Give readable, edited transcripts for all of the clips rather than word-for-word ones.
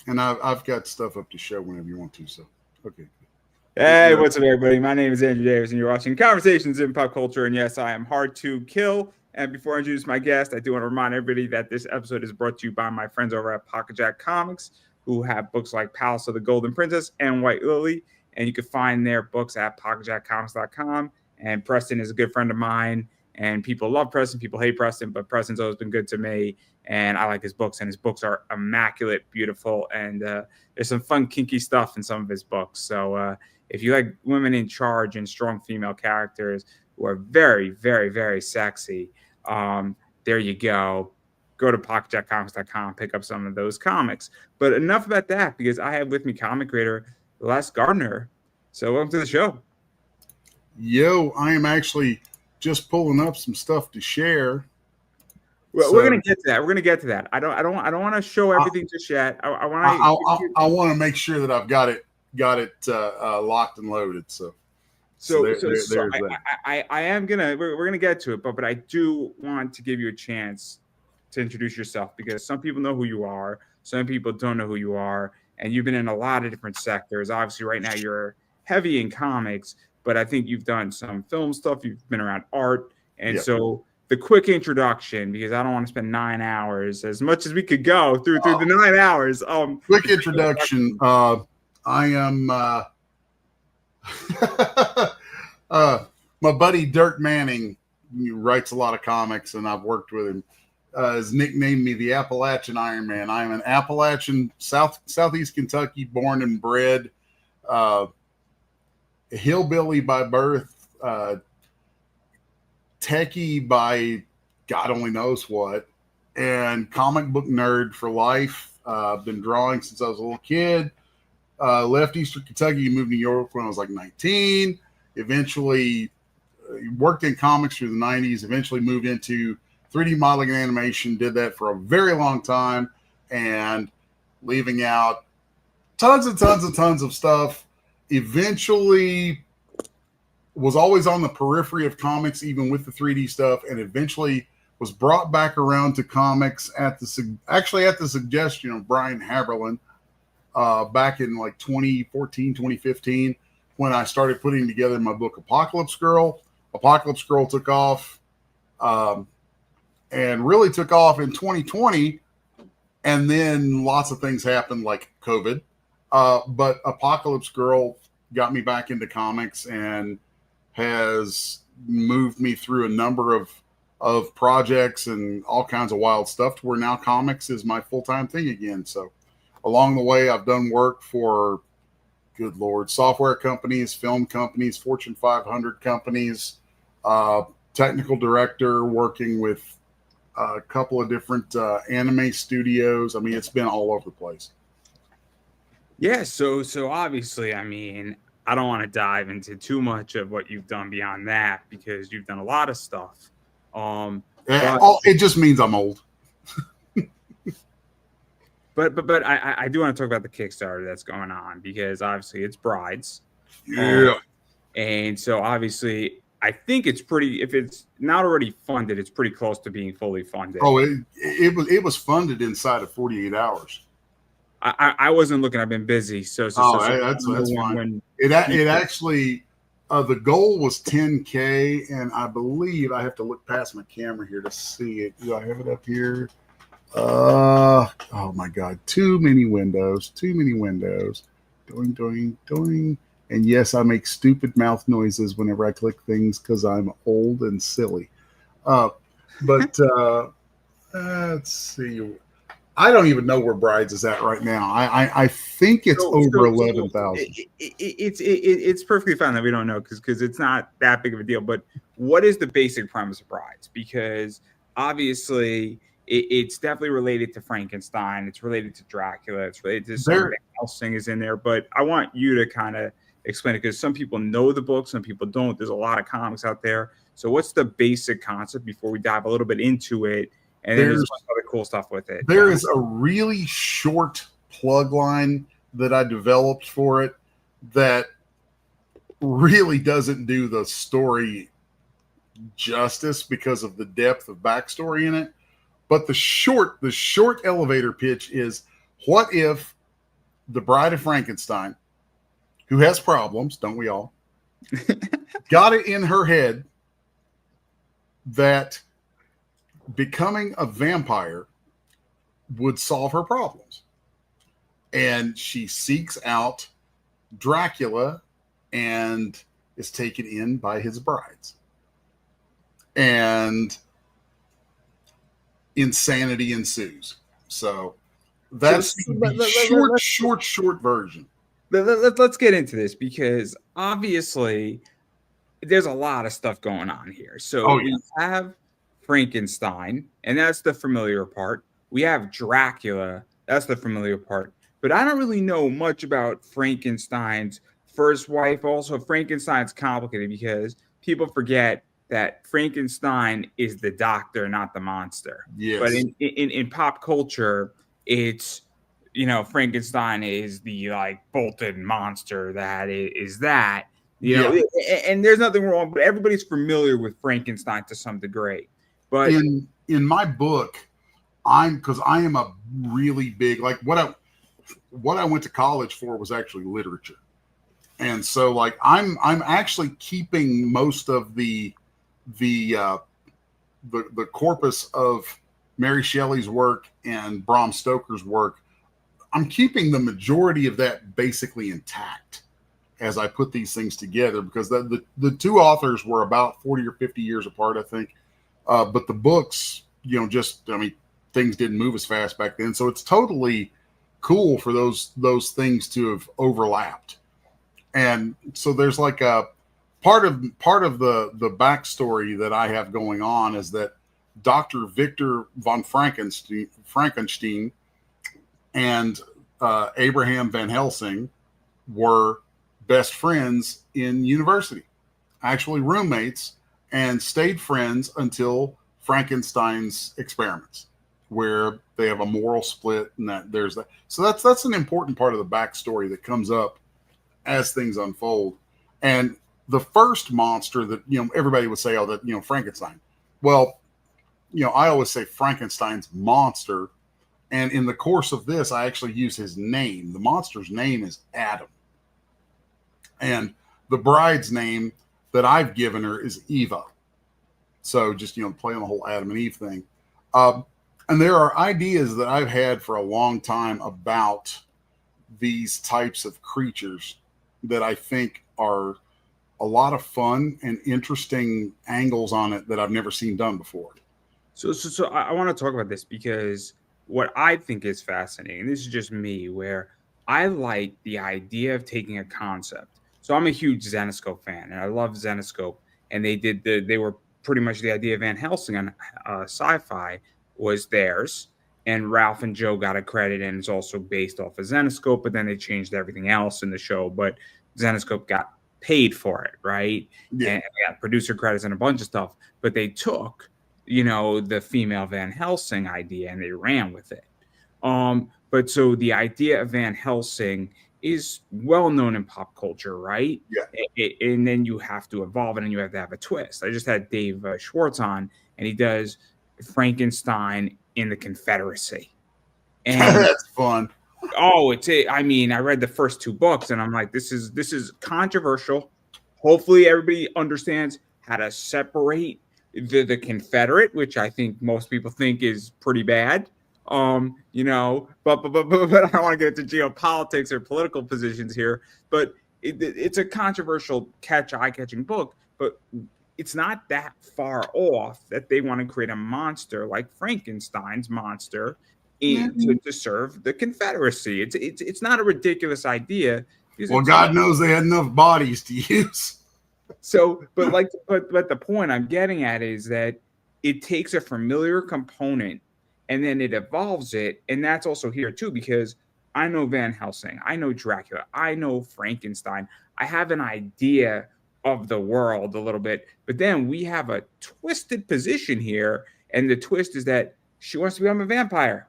And I've got stuff up to show whenever you want to. So, okay. Hey, what's up, everybody? My name is Andrew Davis, and you're watching Conversations in Pop Culture. And yes, I am hard to kill. And before I introduce my guest, I do want to remind everybody that this episode is brought to you by my friends over at Pocket Jack Comics, who have books like Palace of the Golden Princess and White Lily. And you can find their books at pocketjackcomics.com. And Preston is a good friend of mine. And people love Preston, people hate Preston, but Preston's always been good to me. And I like his books, and his books are immaculate, beautiful, and there's some fun, kinky stuff in some of his books. So if you like women in charge and strong female characters who are very, very, very sexy, there you go. Go to pocketjackcomics.com, pick up some of those comics. But enough about that, because I have with me comic creator Les Garner. So welcome to the show. Yo, I am actually just pulling up some stuff to share. Well, we're gonna get to that. We're gonna get to that. I don't want to show everything just yet. I want to make sure that I've got it locked and loaded. I am gonna we're gonna get to it, but I do want to give you a chance to introduce yourself, because some people know who you are, some people don't know who you are, and you've been in a lot of different sectors. Obviously, right now you're heavy in comics, but I think you've done some film stuff. You've been around art, and so. The quick introduction, because I don't want to spend 9 hours, as much as we could go through the 9 hours. Quick introduction. I am my buddy Dirk Manning. He writes a lot of comics, and I've worked with him. Has nicknamed me the Appalachian Iron Man. I am an Appalachian, Southeast Kentucky, born and bred, hillbilly by birth. Techie by God only knows what, and comic book nerd for life. Been drawing since I was a little kid. Left Eastern Kentucky, moved to New York when I was like 19. Eventually worked in comics through the 90s. Eventually moved into 3D modeling and animation. Did that for a very long time, and leaving out tons and tons and tons of stuff. Eventually was always on the periphery of comics, even with the 3D stuff, and eventually was brought back around to comics at the suggestion of Brian Haberlin back in like 2014, 2015, when I started putting together my book Apocalypse Girl. Apocalypse Girl took off and really took off in 2020, and then lots of things happened like COVID. But Apocalypse Girl got me back into comics and has moved me through a number of projects and all kinds of wild stuff to where now comics is my full-time thing again. So along the way, I've done work for, good Lord, software companies, film companies, Fortune 500 companies, technical director, working with a couple of different anime studios. I mean, it's been all over the place. Yeah. So obviously, I mean, I don't want to dive into too much of what you've done beyond that, because you've done a lot of stuff. It just means I'm old. but I do want to talk about the Kickstarter that's going on, because obviously it's Brides. Yeah. And so obviously I think it's pretty, if it's not already funded, it's pretty close to being fully funded. Oh, it was funded inside of 48 hours. I wasn't looking. I've been busy. So that's fine. It actually, the goal was 10K, and I believe I have to look past my camera here to see it. Do I have it up here? Oh my God, too many windows. Doing. And yes, I make stupid mouth noises whenever I click things because I'm old and silly. But let's see. I don't even know where Brides is at right now. I think it's over 11,000. It's perfectly fine that we don't know, because it's not that big of a deal. But what is the basic premise of Brides? Because obviously it's definitely related to Frankenstein. It's related to Dracula. It's related to something else is in there. But I want you to kind of explain it, because some people know the book, some people don't. There's a lot of comics out there. So what's the basic concept before we dive a little bit into it? And then there's other cool stuff with it. There is a really short plug line that I developed for it that really doesn't do the story justice because of the depth of backstory in it. But the short elevator pitch is, what if the Bride of Frankenstein, who has problems, don't we all, got it in her head that becoming a vampire would solve her problems. And she seeks out Dracula and is taken in by his brides. And insanity ensues. So that's the short version. Let's get into this, because obviously there's a lot of stuff going on here. So we have Frankenstein, and that's the familiar part. We have Dracula, that's the familiar part. But I don't really know much about Frankenstein's first wife. Also, Frankenstein's complicated because people forget that Frankenstein is the doctor, not the monster. Yes. But in pop culture, it's, you know, Frankenstein is the like bolted monster that is that. You know, and there's nothing wrong, but everybody's familiar with Frankenstein to some degree. But in my book, because I am a really big, like what I went to college for was actually literature. And so like I'm actually keeping most of the corpus of Mary Shelley's work and Bram Stoker's work. I'm keeping the majority of that basically intact as I put these things together, because the two authors were about 40 or 50 years apart, I think. But the books, you know, things didn't move as fast back then. So it's totally cool for those things to have overlapped. And so there's like a part of the backstory that I have going on is that Dr. Victor von Frankenstein and Abraham Van Helsing were best friends in university, actually roommates, and stayed friends until Frankenstein's experiments, where they have a moral split, and that there's that. So that's an important part of the backstory that comes up as things unfold. And the first monster that, you know, everybody would say, oh, that, you know, Frankenstein. Well, you know, I always say Frankenstein's monster. And in the course of this, I actually use his name. The monster's name is Adam. And the bride's name that I've given her is Eva. So just, you know, play on the whole Adam and Eve thing. And there are ideas that I've had for a long time about these types of creatures that I think are a lot of fun and interesting angles on it that I've never seen done before. So I want to talk about this, because what I think is fascinating, and this is just me, where I like the idea of taking a concept. So I'm a huge Zenescope fan, and I love Zenescope. And they were pretty much the idea of Van Helsing on Sci-Fi was theirs, and Ralph and Joe got a credit, and it's also based off of Zenescope. But then they changed everything else in the show. But Zenescope got paid for it, right? Yeah. And they got producer credits and a bunch of stuff. But they took, you know, the female Van Helsing idea and they ran with it. But so the idea of Van Helsing is well known in pop culture, right? Yeah. And then you have to evolve it, and you have to have a twist. I just had Dave Schwartz on, and he does Frankenstein in the Confederacy. And that's fun. Oh, I mean, I read the first two books, and I'm like, this is controversial. Hopefully everybody understands how to separate the Confederate, which I think most people think is pretty bad. You know, but I don't want to get into geopolitics or political positions here, but it's a controversial eye-catching book, but it's not that far off that they want to create a monster like Frankenstein's monster to serve the Confederacy. It's not a ridiculous idea. Well, God knows they had enough bodies to use. So, but the point I'm getting at is that it takes a familiar component and then it evolves it. And that's also here too, because I know Van Helsing, I know Dracula, I know Frankenstein. I have an idea of the world a little bit, but then we have a twisted position here. And the twist is that she wants to become a vampire.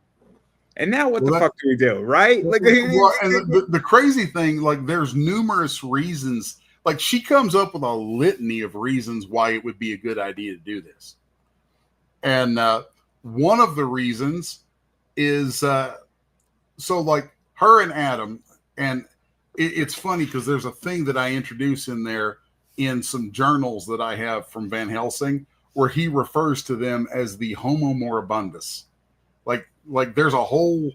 And now what the fuck do we do, right? Like, and the crazy thing, like, there's numerous reasons. Like, she comes up with a litany of reasons why it would be a good idea to do this. And one of the reasons is, so like her and Adam, And it's funny because there's a thing that I introduce in there in some journals that I have from Van Helsing, where he refers to them as the Homo moribundus. Like there's a whole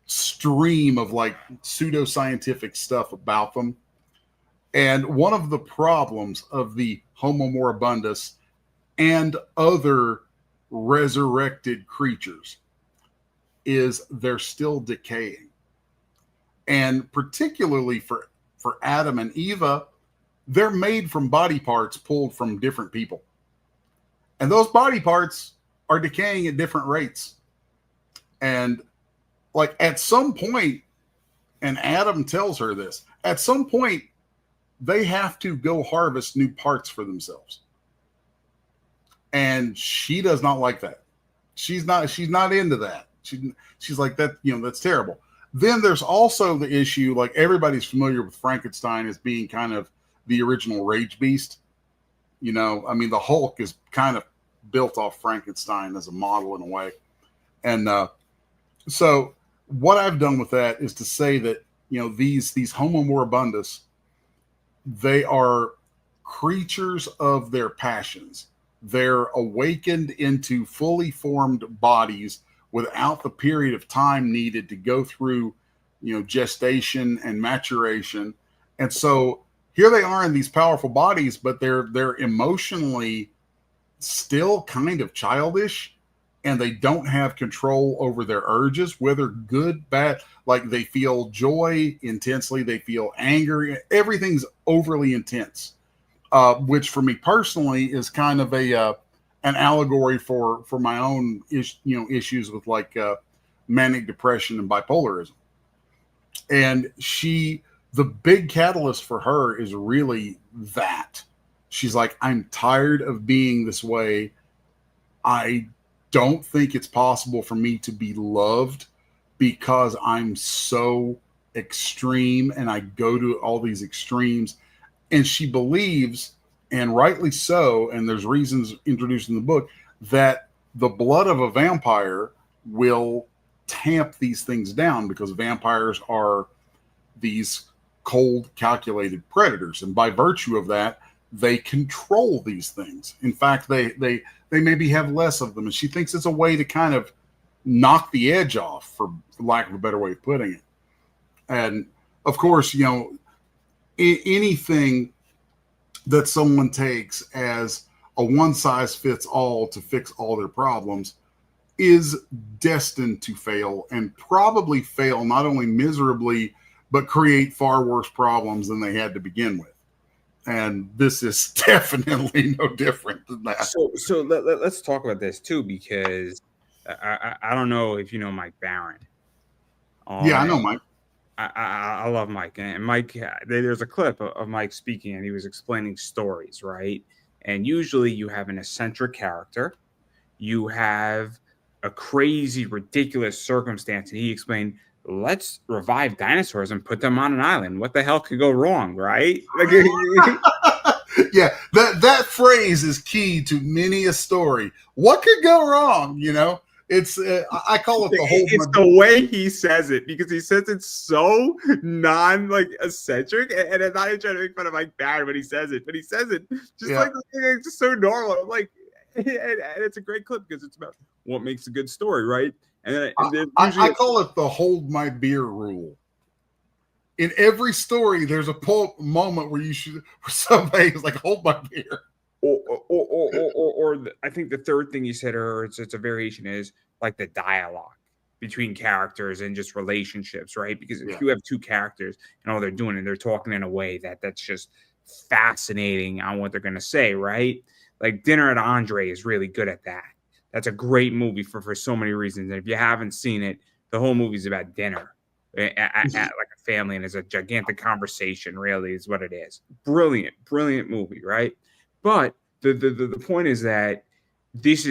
stream of like pseudoscientific stuff about them. And one of the problems of the Homo moribundus and other resurrected creatures is they're still decaying. And particularly for Adam and Eva, they're made from body parts pulled from different people. And those body parts are decaying at different rates. And like at some point, and Adam tells her this, at some point, they have to go harvest new parts for themselves. And she does not like that. She's not into that. She's like that, that's terrible. Then there's also the issue, like everybody's familiar with Frankenstein as being kind of the original rage beast. I mean, the Hulk is kind of built off Frankenstein as a model in a way. And so what I've done with that is to say that, these Homo moribundus, they are creatures of their passions. They're awakened into fully formed bodies without the period of time needed to go through, gestation and maturation. And so here they are in these powerful bodies, but they're emotionally still kind of childish, and they don't have control over their urges, whether good, bad. Like they feel joy intensely, they feel anger. Everything's overly intense, which for me personally is kind of an allegory for my own issues with like manic depression and bipolarism. And the big catalyst for her is really that. She's like, I'm tired of being this way. I don't think it's possible for me to be loved because I'm so extreme and I go to all these extremes. And she believes, and rightly so, and there's reasons introduced in the book, that the blood of a vampire will tamp these things down because vampires are these cold, calculated predators. And by virtue of that, they control these things. In fact, they maybe have less of them. And she thinks it's a way to kind of knock the edge off, for lack of a better way of putting it. And of course, anything that someone takes as a one size fits all to fix all their problems is destined to fail, and probably fail not only miserably, but create far worse problems than they had to begin with. And this is definitely no different than that. So let's talk about this too, because I don't know if you know Mike Barron. Yeah, I know Mike. I love Mike. And Mike, there's a clip of Mike speaking, and he was explaining stories, right? And usually you have an eccentric character, you have a crazy, ridiculous circumstance, and he explained, let's revive dinosaurs and put them on an island. What the hell could go wrong, right? Like, yeah, that phrase is key to many a story. What could go wrong? It's I call it the whole. It's the way he says it, because he says it so eccentric, and I'm not even trying to make fun of Mike Barron when he says it, but he says it just like it's just so normal. I'm like, and it's a great clip because it's about what makes a good story, right? And then I call it the hold my beer rule. In every story, there's a moment where where somebody's like, hold my beer. Or I think the third thing you said, or it's a variation, is like the dialogue between characters and just relationships, right? Because if you have two characters and all they're doing and they're talking in a way that's just fascinating on what they're going to say, right? Like Dinner at Andre is really good at that. That's a great movie for so many reasons. And if you haven't seen it, the whole movie is about dinner at like a family, and it's a gigantic conversation, really, is what it is. Brilliant movie, right? But the point is that this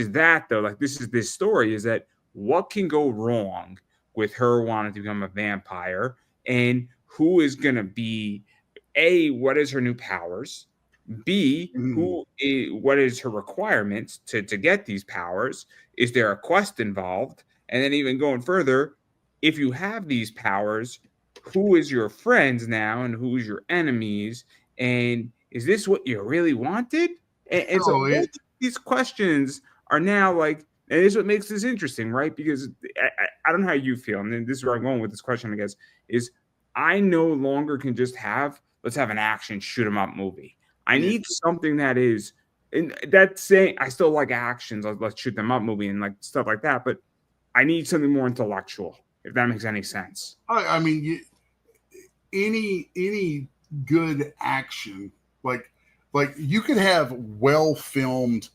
story is that what can go wrong with her wanting to become a vampire, and who is going to be, A, what is her new powers? B, what is her requirements to get these powers? Is there a quest involved? And then even going further, if you have these powers, who is your friends now and who's your enemies, and is this what you really wanted? And so both these questions are now like, and this is what makes this interesting, right? Because I don't know how you feel, and then this is where I'm going with this question, I guess, is I no longer can just have, let's have an action shoot 'em up movie. I need something that is, and that's saying I still like actions, let's shoot them up movie and like stuff like that, but I need something more intellectual, if that makes any sense. I mean, any good action, like you could have well filmed,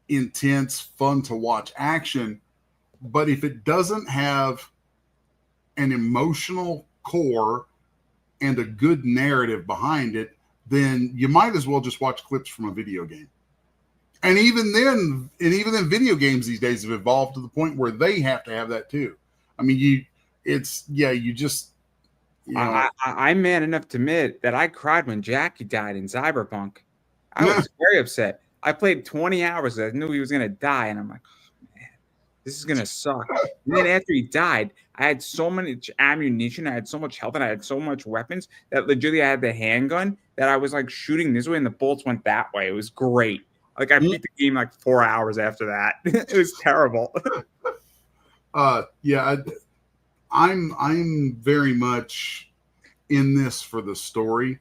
intense, fun to watch action, but if it doesn't have an emotional core and a good narrative behind it, then you might as well just watch clips from a video game. And even then video games these days have evolved to the point where they have to have that too. I mean, you just, you know. I'm man enough to admit that I cried when Jackie died in Cyberpunk. I was very upset. I played 20 hours. I knew he was going to die. And I'm like, oh, man, this is going to suck. And then after he died, I had so much ammunition. I had so much health and I had so much weapons that legitimately I had the handgun that I was like shooting this way and the bullets went that way. It was great. Like I beat the game like 4 hours after that. It was terrible. Yeah, I'm very much in this for the story,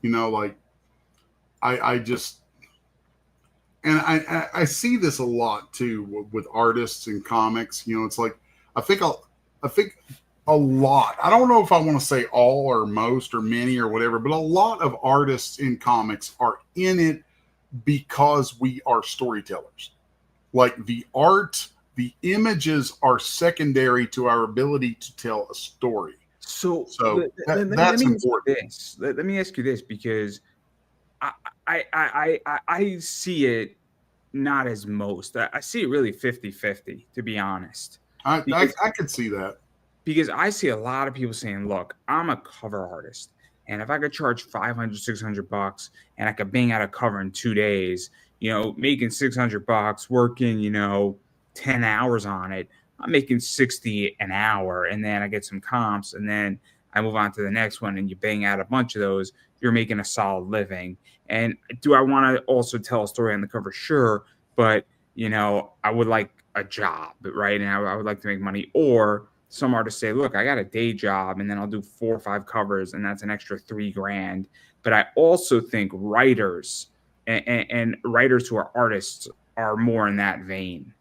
you know, like I just, and I see this a lot too with artists in comics. You know, it's like I think a lot. I don't know if I want to say all or most or many or whatever, but a lot of artists in comics are in it because we are storytellers. Like the art, the images are secondary to our ability to tell a story. So that's important. Let me ask you this, because I see it not as most. I see it really 50-50, to be honest. I could see that. Because I see a lot of people saying, look, I'm a cover artist. And if I could charge $500, $600 and I could bang out a cover in 2 days, you know, making $600, working, 10 hours on it, I'm making 60 an hour. And then I get some comps and then I move on to the next one and you bang out a bunch of those, you're making a solid living. And do I want to also tell a story on the cover? Sure. But, I would like a job, right? And I would like to make money. Or some artists say, look, I got a day job and then I'll do 4 or 5 covers and that's an extra $3,000. But I also think writers and writers who are artists are more in that vein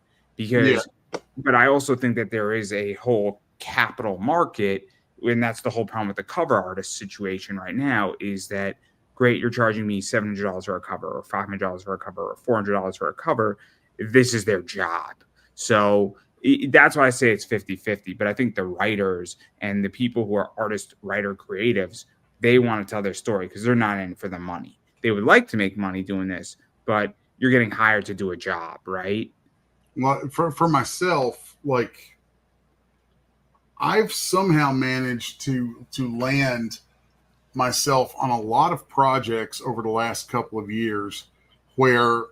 but I also think that there is a whole capital market, and that's the whole problem with the cover artist situation right now is that, great, you're charging me $700 for a cover or $500 for a cover or $400 for a cover. This is their job. So that's why I say it's 50-50. But I think the writers and the people who are artist, writer, creatives, they want to tell their story because they're not in it for the money. They would like to make money doing this, but you're getting hired to do a job, right? Well, for myself, like I've somehow managed to land myself on a lot of projects over the last couple of years where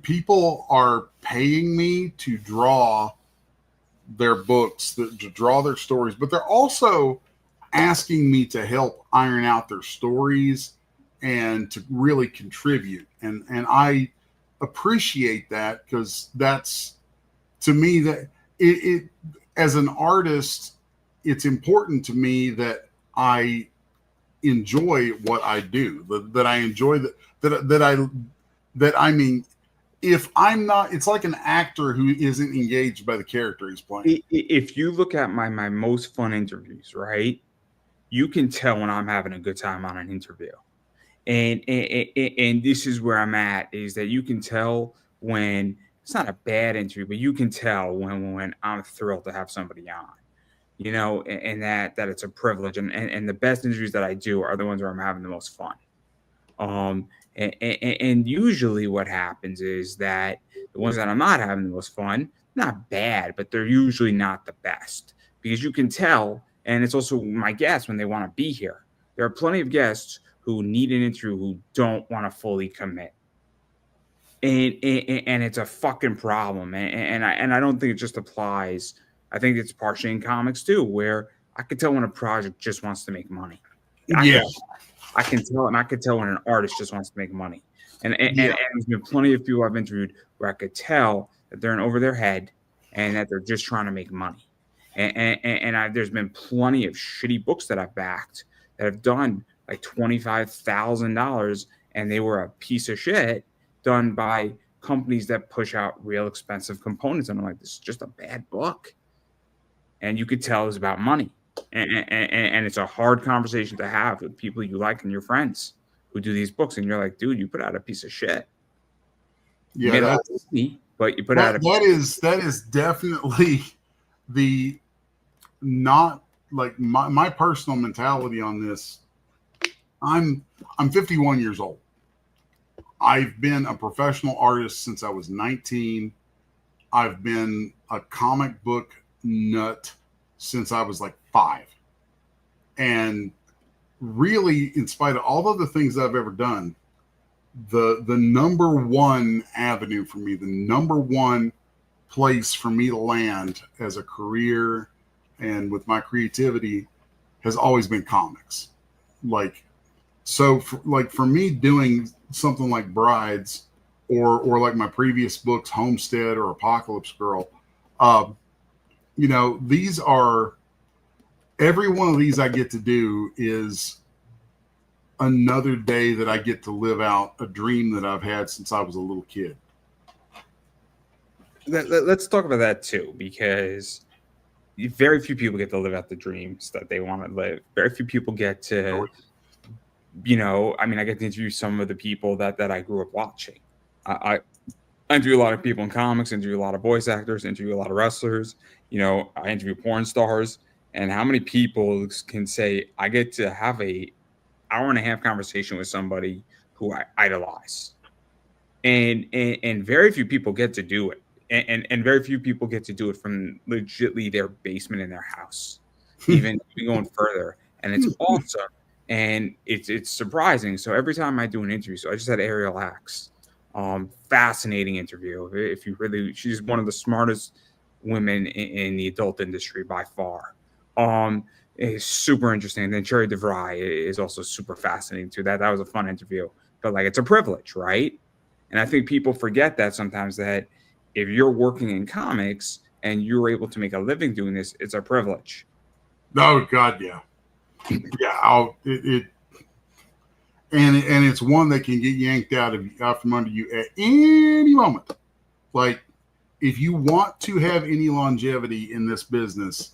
people are paying me to draw their books, to draw their stories, but they're also asking me to help iron out their stories and to really contribute. And I appreciate that because that's, to me, that it as an artist, it's important to me that I enjoy what I do, that I enjoy I mean, if I'm not, it's like an actor who isn't engaged by the character he's playing. If you look at my most fun interviews, right, you can tell when I'm having a good time on an interview. And this is where I'm at, is that you can tell when it's not a bad interview, but you can tell when I'm thrilled to have somebody on, and that it's a privilege. And the best interviews that I do are the ones where I'm having the most fun. And usually what happens is that the ones that I'm not having the most fun, not bad, but they're usually not the best, because you can tell. And it's also my guests when they want to be here. There are plenty of guests who need an interview who don't want to fully commit. And it's a fucking problem. And I don't think it just applies. I think it's partially in comics too, where I could tell when a project just wants to make money. Yeah. I can tell, and I could tell when an artist just wants to make money. And there's been plenty of people I've interviewed where I could tell that they're in over their head and that they're just trying to make money. There's been plenty of shitty books that I've backed that have done like $25,000, and they were a piece of shit done by companies that push out real expensive components. And I'm like, this is just a bad book. And you could tell it's about money. And it's a hard conversation to have with people you like and your friends who do these books. And you're like, dude, you put out a piece of shit. Yeah, that's me, but you put out that is definitely the not like my personal mentality on this. I'm 51 years old. I've been a professional artist since I was 19. I've been a comic book nut since I was like 5. And really, in spite of all of the things I've ever done, the number one avenue for me, the number one place for me to land as a career and with my creativity has always been comics. For me doing something like Brides or like my previous books, Homestead or Apocalypse Girl, these are, every one of these I get to do is another day that I get to live out a dream that I've had since I was a little kid. Let's talk about that too, because very few people get to live out the dreams that they want to live. Very few people get to, I get to interview some of the people that I grew up watching. I interview a lot of people in comics, interview a lot of voice actors, interview a lot of wrestlers. I interview porn stars. And how many people can say, I get to have a hour-and-a-half conversation with somebody who I idolize? And very few people get to do it. And very few people get to do it from legitimately their basement in their house, even going further. And it's awesome. And it's surprising. So every time I do an interview, so I just had Ariel Axe, fascinating interview. She's one of the smartest women in the adult industry by far. It's super interesting. And then Cherry DeVry is also super fascinating too. That was a fun interview, but like, it's a privilege, right? And I think people forget that sometimes, that if you're working in comics and you're able to make a living doing this, it's a privilege. Oh God, yeah, yeah. And it's one that can get yanked out from under you at any moment. Like, if you want to have any longevity in this business,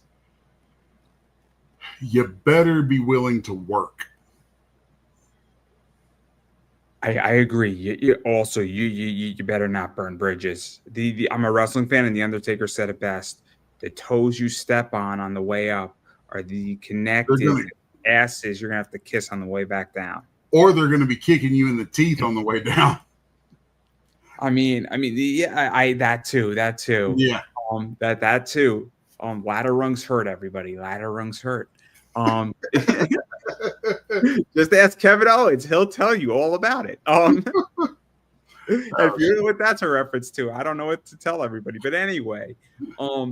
you better be willing to work. I agree. You better not burn bridges. I'm a wrestling fan, and The Undertaker said it best: the toes you step on the way up are the connected asses you're gonna have to kiss on the way back down. Or they're gonna be kicking you in the teeth on the way down. That too. Yeah. That too. Ladder rungs hurt, everybody. Ladder rungs hurt. Just ask Kevin Owens; he'll tell you all about it. If you know what that's a reference to, I don't know what to tell everybody. But anyway, but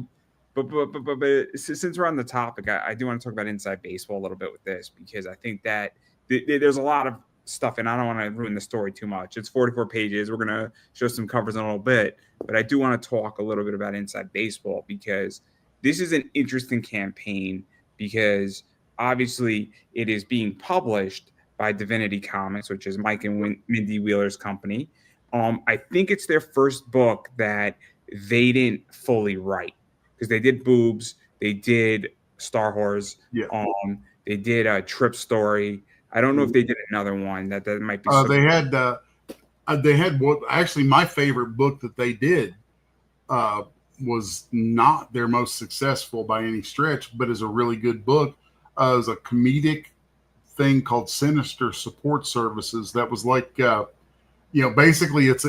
since we're on the topic, I do want to talk about Inside Baseball a little bit with this, because I think that there's a lot of stuff, and I don't want to ruin the story too much. It's 44 pages. We're gonna show some covers in a little bit, but I do want to talk a little bit about Inside Baseball, because this is an interesting campaign, because obviously it is being published by Divinity Comics, which is Mike and Mindy Wheeler's company. I think it's their first book that they didn't fully write, because they did Boobs, they did Star Wars, they did a Trip Story. I don't know if they did another one that might be. They had what actually my favorite book that they did was not their most successful by any stretch, but is a really good book. It was a comedic thing called Sinister Support Services. That was like, basically it's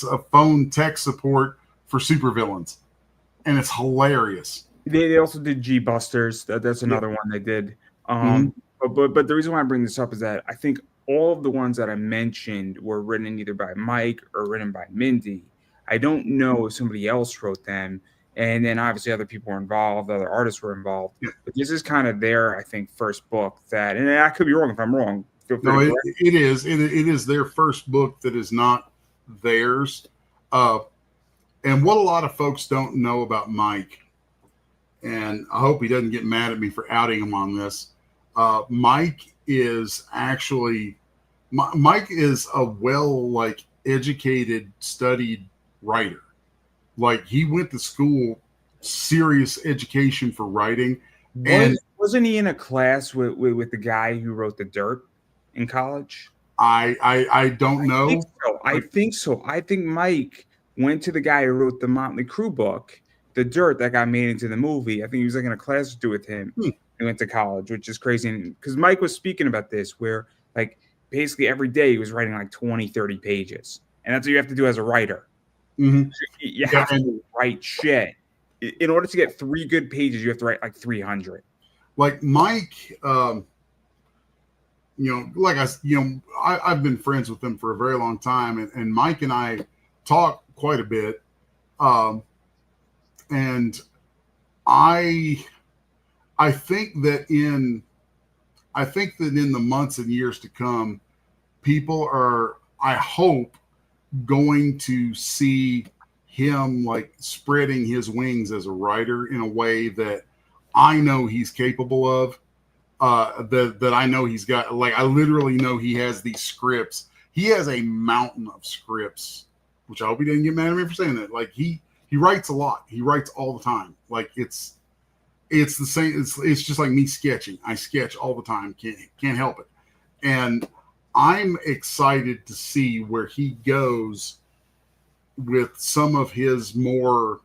a phone tech support for supervillains, and it's hilarious. They also did G Busters. That's another one they did. But the reason why I bring this up is that I think all of the ones that I mentioned were written either by Mike or written by Mindy. I don't know if somebody else wrote them, And then obviously other people were involved, other artists were involved. Yeah. But this is kind of their, I think, first book that, and I could be wrong if I'm wrong. Feel free No, to it, correct. it is. It is their first book that is not theirs. And what a lot of folks don't know about Mike, and I hope he doesn't get mad at me for outing him on this. Mike is actually Mike is a educated, studied writer. Like he went to school, serious education for writing. And Wasn't he in a class with the guy who wrote The Dirt in college? I don't know. I think so. I think Mike went to the guy who wrote the Motley Crue book, The Dirt, that got made into the movie. I think he was like in a class or two with him. He went to college, which is crazy. Because Mike was speaking about this, where like basically every day he was writing like 20, 30 pages. And that's what you have to do as a writer. Mm-hmm. You have to write shit. In order to get 3 good pages, you have to write like 300. Like Mike, I've been friends with him for a very long time, and Mike and I talk quite a bit. And I think that in the months and years to come, people are, I hope, going to see him like spreading his wings as a writer in a way that I know he's capable of. That I know he's got, like, I literally know he has these scripts. He has a mountain of scripts, which I hope he didn't get mad at me for saying that. Like he writes a lot. He writes all the time. Like it's the same. It's just like me sketching. I sketch all the time. Can't help it. And I'm excited to see where he goes with some of his more,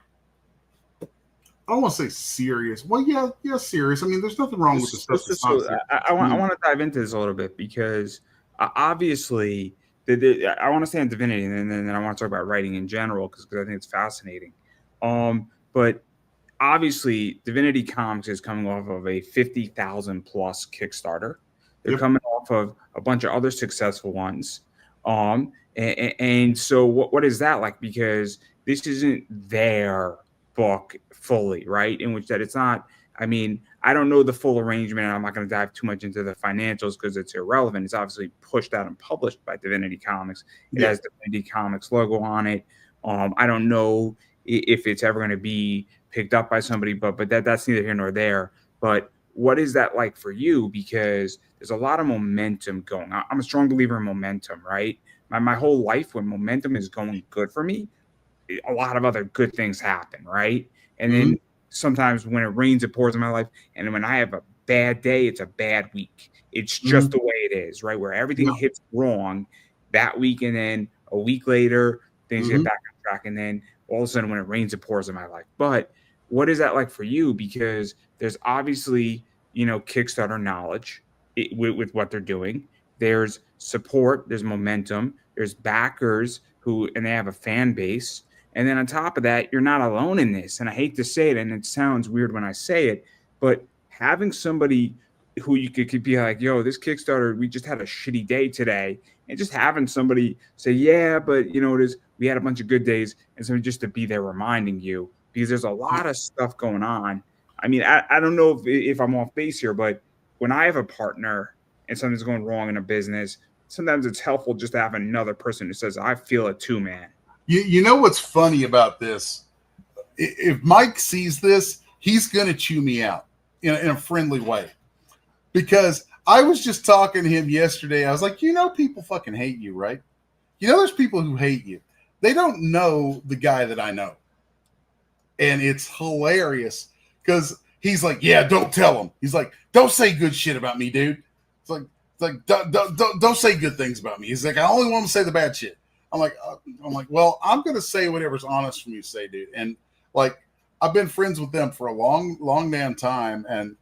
I don't want to say serious. Well, yeah, serious. I mean, there's nothing wrong with the stuff. I want to dive into this a little bit because obviously, I want to stay on Divinity, and then I want to talk about writing in general because I think it's fascinating. But obviously, Divinity Comics is coming off of a 50,000 plus Kickstarter. They're coming off of a bunch of other successful ones. And so what is that like? Because this isn't their book fully, right? In which that it's not, I mean, I don't know the full arrangement, and I'm not going to dive too much into the financials because it's irrelevant. It's obviously pushed out and published by Divinity Comics. It has Divinity Comics logo on it. I don't know if it's ever going to be picked up by somebody, but that's neither here nor there. But what is that like for you? Because there's a lot of momentum going on. I'm a strong believer in momentum, right? My whole life, when momentum is going good for me, a lot of other good things happen, right? And then sometimes when it rains, it pours in my life. And when I have a bad day, it's a bad week. It's just the way it is, right? Where everything hits wrong that week, and then a week later, things get back on track. And then all of a sudden, when it rains, it pours in my life. But what is that like for you? Because there's obviously, Kickstarter knowledge with what they're doing. There's support, there's momentum, there's backers and they have a fan base. And then on top of that, you're not alone in this. And I hate to say it, and it sounds weird when I say it, but having somebody who you could be like, yo, this Kickstarter, we just had a shitty day today. And just having somebody say, yeah, but we had a bunch of good days. And somebody just to be there reminding you, because there's a lot of stuff going on. I mean, I don't know if I'm off base here, but when I have a partner and something's going wrong in a business, sometimes it's helpful just to have another person who says, I feel it too, man. You know what's funny about this? If Mike sees this, he's going to chew me out in a friendly way. Because I was just talking to him yesterday. I was like, people fucking hate you, right? There's people who hate you. They don't know the guy that I know. And it's hilarious because he's like, yeah, don't tell him. He's like, don't say good shit about me, dude. It's like don't say good things about me. He's like, I only want to say the bad shit. I'm like, well, I'm going to say whatever's honest from you to say, dude. And like, I've been friends with them for a long, long damn time. And,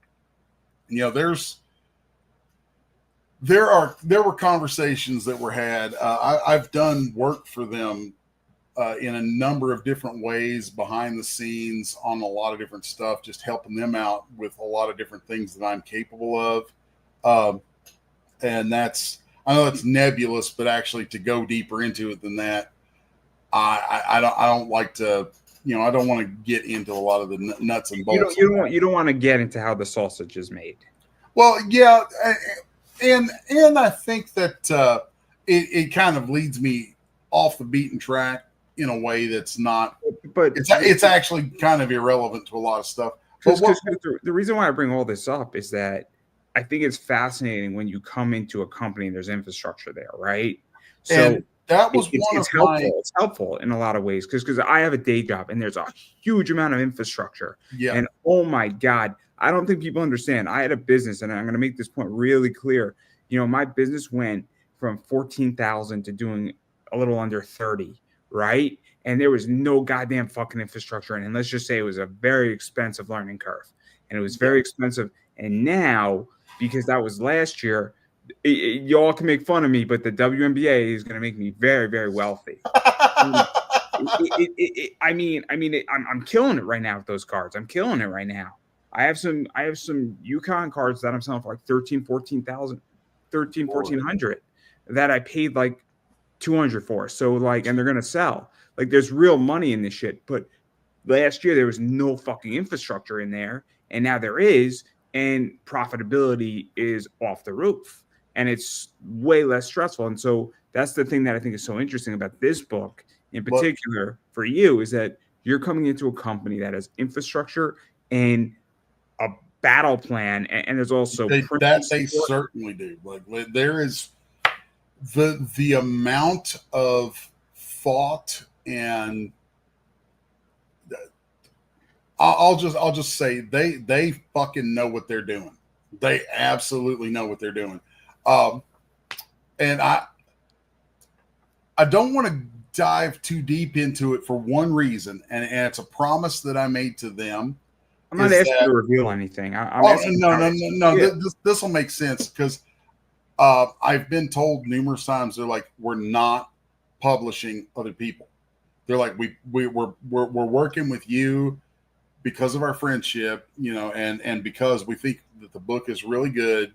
there were conversations that were had. I've done work for them in a number of different ways behind the scenes on a lot of different stuff, just helping them out with a lot of different things that I'm capable of. And I know it's nebulous, but actually to go deeper into it than that, I don't like to I don't want to get into a lot of the nuts and bolts. You don't want to get into how the sausage is made. Well, yeah, and I think that it kind of leads me off the beaten track in a way that's not. But it's actually kind of irrelevant to a lot of stuff. Because the reason why I bring all this up is that I think it's fascinating when you come into a company and there's infrastructure there, right? So and that was it's helpful in a lot of ways because I have a day job and there's a huge amount of infrastructure. Yeah. And oh my God, I don't think people understand. I had a business, and I'm going to make this point really clear. My business went from 14,000 to doing a little under 30, right? And there was no goddamn fucking infrastructure. And let's just say it was a very expensive learning curve. And it was very expensive. And now, because that was last year, y'all can make fun of me, but the WNBA is going to make me very, very wealthy. I'm killing it right now with those cards. I'm killing it right now. I have some Yukon cards that I'm selling for like 1,400 that I paid like 200 for. So like, and they're going to sell. Like there's real money in this shit. But last year there was no fucking infrastructure in there. And now there is, and profitability is off the roof. And it's way less stressful. And so that's the thing that I think is so interesting about this book in particular for you, is that you're coming into a company that has infrastructure and a battle plan, and there's also they certainly do. Like there is the amount of thought, and I'll just say they fucking know what they're doing. They absolutely know what they're doing. And I don't want to dive too deep into it for one reason, and it's a promise that I made to them. I'm not asking you to reveal anything. No. This will make sense because I've been told numerous times they're like, we're not publishing other people. They're like, we're working with you because of our friendship, and because we think that the book is really good.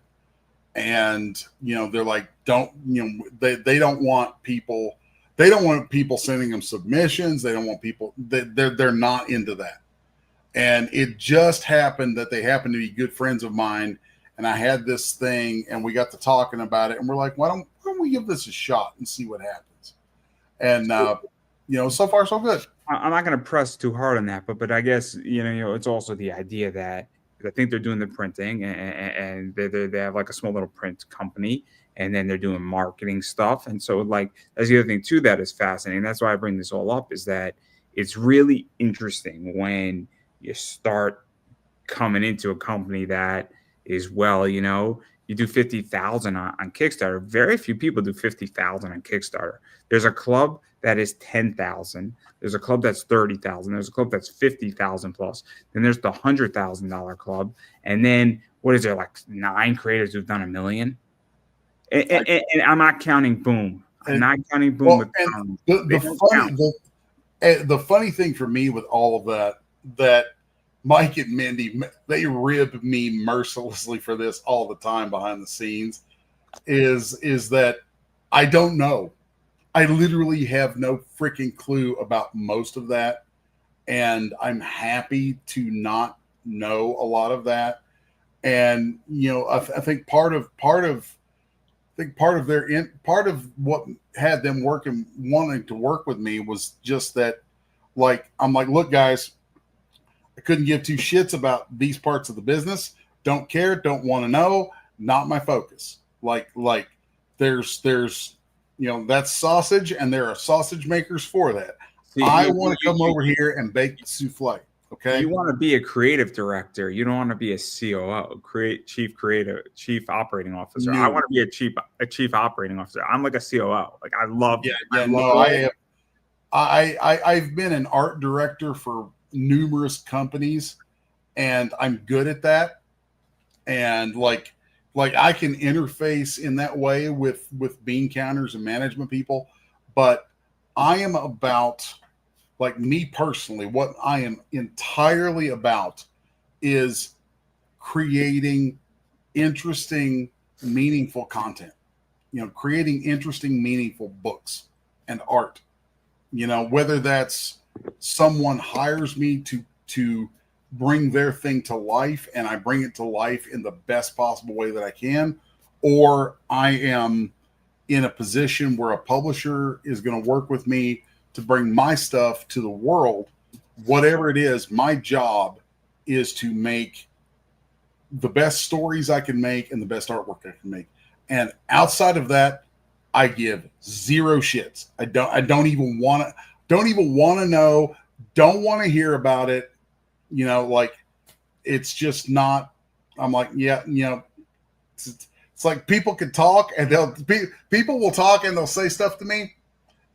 And they're like, they don't want people sending them submissions. They don't want people. They're not into that. And it just happened that they happen to be good friends of mine. And I had this thing, and we got to talking about it, and we're like, why don't we give this a shot and see what happens? And so far so good. I'm not going to press too hard on that, but I guess it's also the idea that I think they're doing the printing, and they have like a small little print company, and then they're doing marketing stuff. And so like that's the other thing too that is fascinating. That's why I bring this all up, is that it's really interesting when you start coming into a company that is, you do 50,000 on Kickstarter. Very few people do 50,000 on Kickstarter. There's a club that is 10,000. There's a club that's 30,000. There's a club that's 50,000 plus. Then there's the $100,000 club. And then what is there, like 9 creators who've done $1 million? And I'm not counting Boom. I'm not counting Boom. The funny thing for me with all of that Mike and Mindy, they rib me mercilessly for this all the time behind the scenes, is that I don't know. I literally have no freaking clue about most of that. And I'm happy to not know a lot of that. And, I think part of what had them wanting to work with me was just that, like, I'm like, look, guys, I couldn't give two shits about these parts of the business. Don't care. Don't want to know. Not my focus. Like there's that's sausage, and there are sausage makers for that. See, I want to come over here and bake the souffle. Okay. You want to be a creative director. You don't want to be a COO, chief operating officer. No. I want to be a chief operating officer. I'm like a COO. Like I love. I've been an art director for numerous companies, and I'm good at that. And like I can interface in that way with bean counters and management people, but I am about, like, me personally, what I am entirely about is creating interesting, meaningful content, creating interesting, meaningful books and art, whether that's someone hires me to bring their thing to life, and I bring it to life in the best possible way that I can, or I am in a position where a publisher is going to work with me to bring my stuff to the world. Whatever it is, my job is to make the best stories I can make and the best artwork I can make. And outside of that, I give zero shits. I don't even want to know, don't want to hear about it. Like, it's just not, I'm like, yeah, it's like people could talk and people will talk and they'll say stuff to me.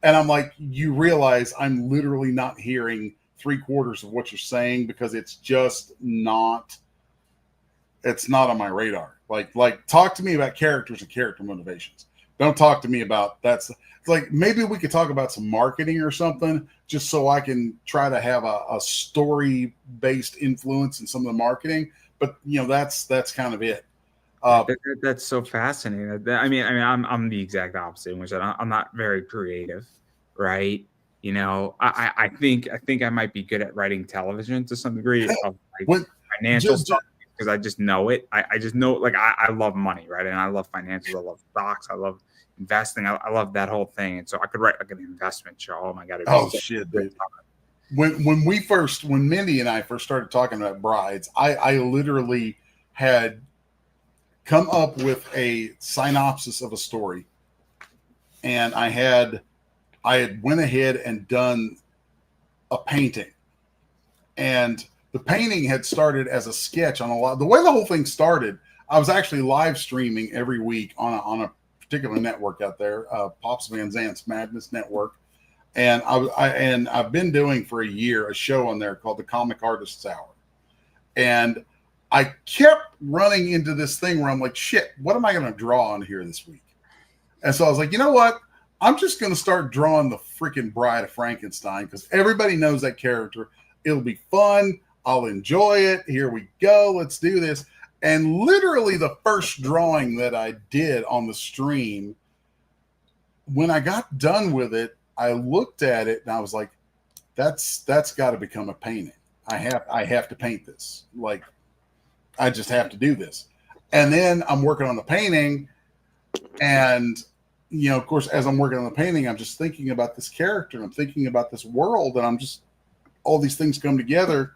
And I'm like, you realize I'm literally not hearing 3/4 of what you're saying, because it's just not, it's not on my radar. Like talk to me about characters and character motivations. Don't talk to me about it's like, maybe we could talk about some marketing or something, just so I can try to have a story based influence in some of the marketing. But that's kind of it. That's so fascinating. I mean, I'm the exact opposite, in which I'm not very creative, right? I think I might be good at writing television to some degree, of like when, financial stuff, because I just know it. I just know, like, I love money, right? And I love financials. I love stocks. I love investing. I love that whole thing. And so I could write like an investment show. Oh my God. Oh shit, dude. When Mindy and I first started talking about Brides, I literally had come up with a synopsis of a story, and I had went ahead and done a painting, and the painting had started as a sketch on the way the whole thing started. I was actually live streaming every week on a particular network out there, Pops Van Zant's Madness Network, and I've been doing for a year a show on there called the Comic Artists Hour, and I kept running into this thing where I'm like, shit, what am I going to draw on here this week? And so I was like, you know what? I'm just going to start drawing the freaking Bride of Frankenstein, because everybody knows that character. It'll be fun. I'll enjoy it. Here we go. Let's do this. And literally the first drawing that I did on the stream, when I got done with it, I looked at it and I was like, that's got to become a painting. I have to paint this. Like, I just have to do this. And then I'm working on the painting, and of course, as I'm working on the painting, I'm just thinking about this character, and I'm thinking about this world, and I'm just, all these things come together.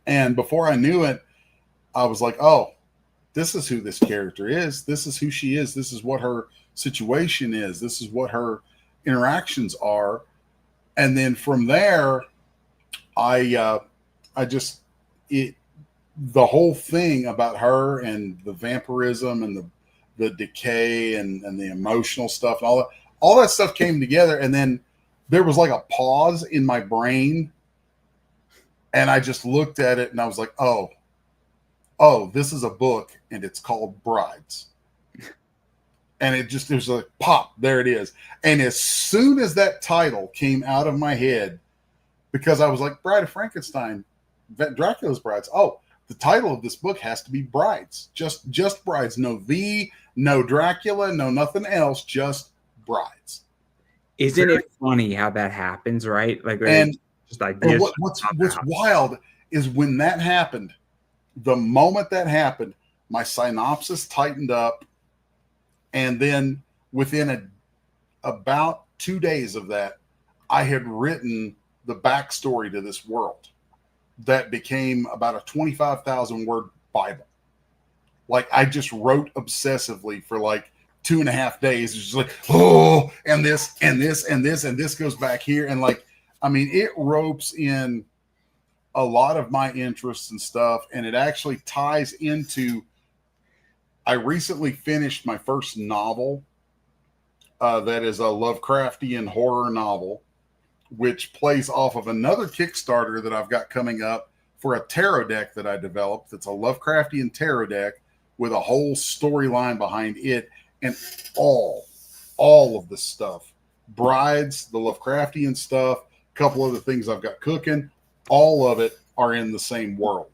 And before I knew it, I was like, oh, this is who this character is. This is who she is. This is what her situation is. This is what her interactions are. And then from there, the whole thing about her and the vampirism and the decay and the emotional stuff and all that stuff came together. And then there was like a pause in my brain, and I just looked at it and I was like, oh, this is a book and it's called Brides. And it was like, pop, there it is. And as soon as that title came out of my head, because I was like, Bride of Frankenstein, Dracula's Brides. Oh, the title of this book has to be Brides. Just Brides. No V, no Dracula, no nothing else, just Brides. Isn't it funny how that happens, right? Like, and just ideas. What's wild is when that happened, the moment that happened, my synopsis tightened up, and then within about 2 days of that, I had written the backstory to this world that became about a 25,000 word Bible. Like, I just wrote obsessively for like 2.5 days. It's just like, oh, and this and this and this and this goes back here, and like, I mean, it ropes in a lot of my interests and stuff, and it actually ties into. I recently finished my first novel that is a Lovecraftian horror novel, which plays off of another Kickstarter that I've got coming up for a tarot deck that I developed. That's a Lovecraftian tarot deck with a whole storyline behind it, and all of the stuff, Brides, the Lovecraftian stuff, a couple other things I've got cooking, all of it are in the same world.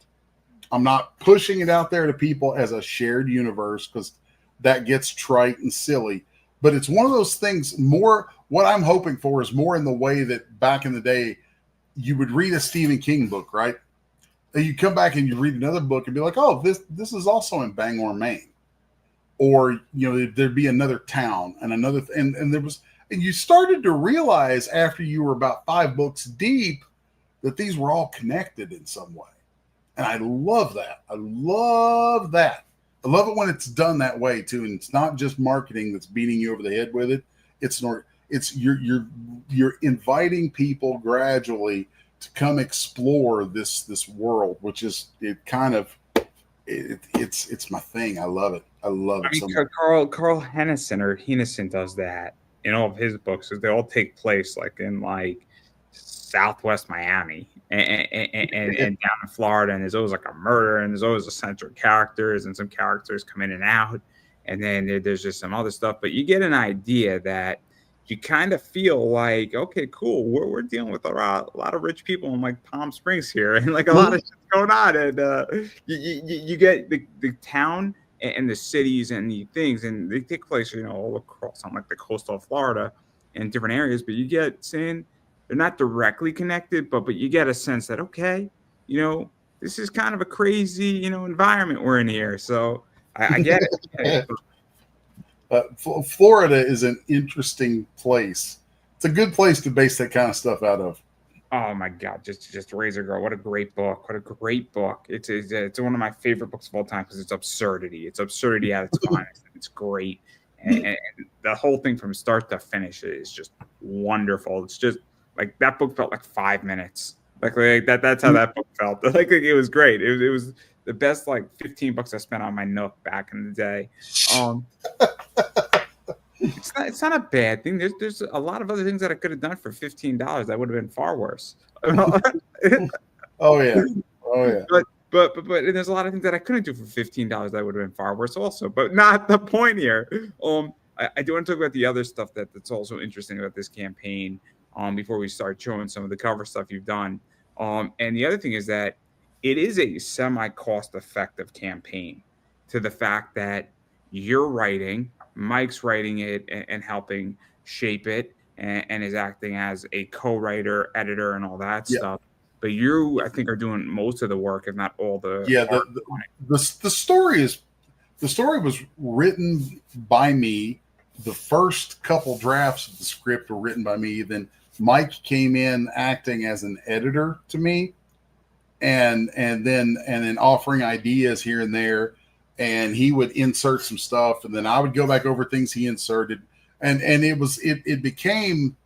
I'm not pushing it out there to people as a shared universe, because that gets trite and silly. but it's one of those things more. What I'm hoping for is more in the way that back in the day, you would read a Stephen King book, right? And you come back and you read another book and be like, oh, this is also in Bangor, Maine. Or, there'd be another town and another, and there was, and you started to realize after you were about 5 books deep that these were all connected in some way. And I love that. I love that. I love it when it's done that way too. And it's not just marketing that's beating you over the head with it. It's you're inviting people gradually to come explore this world, which is it's my thing. I love it. I love it so much. Carl Hennessy does that in all of his books. They all take place like in Southwest Miami and down in Florida, and there's always like a murder, and there's always eccentric characters, and some characters come in and out, and then there's just some other stuff. But you get an idea that you kind of feel like, okay, cool, we're dealing with a lot of rich people in like Palm Springs here, and like a lot of shit's going on, and you get the town and the cities and the things, and they take place, all across on like the coast of Florida and different areas. But you get saying they're not directly connected, but you get a sense that, okay, this is kind of a crazy, environment we're in here. So I get it. Florida is an interesting place. It's a good place to base that kind of stuff out of. Oh my God, just Razor Girl. What a great book. What a great book. It's one of my favorite books of all time because it's absurdity. It's absurdity at its finest. It's great. And the whole thing from start to finish is just wonderful. It's just like that book felt like 5 minutes. Like that's how that book felt. Like it was great. It was the best like $15 I spent on my Nook back in the day. It's not a bad thing. There's a lot of other things that I could have done for $15 that would have been far worse. Oh yeah. But there's a lot of things that I couldn't do for $15 that would have been far worse also. But not the point here. I do want to talk about the other stuff that's also interesting about this campaign. Before we start showing some of the cover stuff you've done. And the other thing is that it is a semi-cost effective campaign to the fact that you're writing, Mike's writing it and helping shape it and is acting as a co-writer, editor, and all that stuff. But you, I think, are doing most of the work, if not all the. Yeah, the story was written by me. The first couple drafts of the script were written by me. Then Mike came in acting as an editor to me, and then offering ideas here and there, and he would insert some stuff, and then I would go back over things he inserted, and it became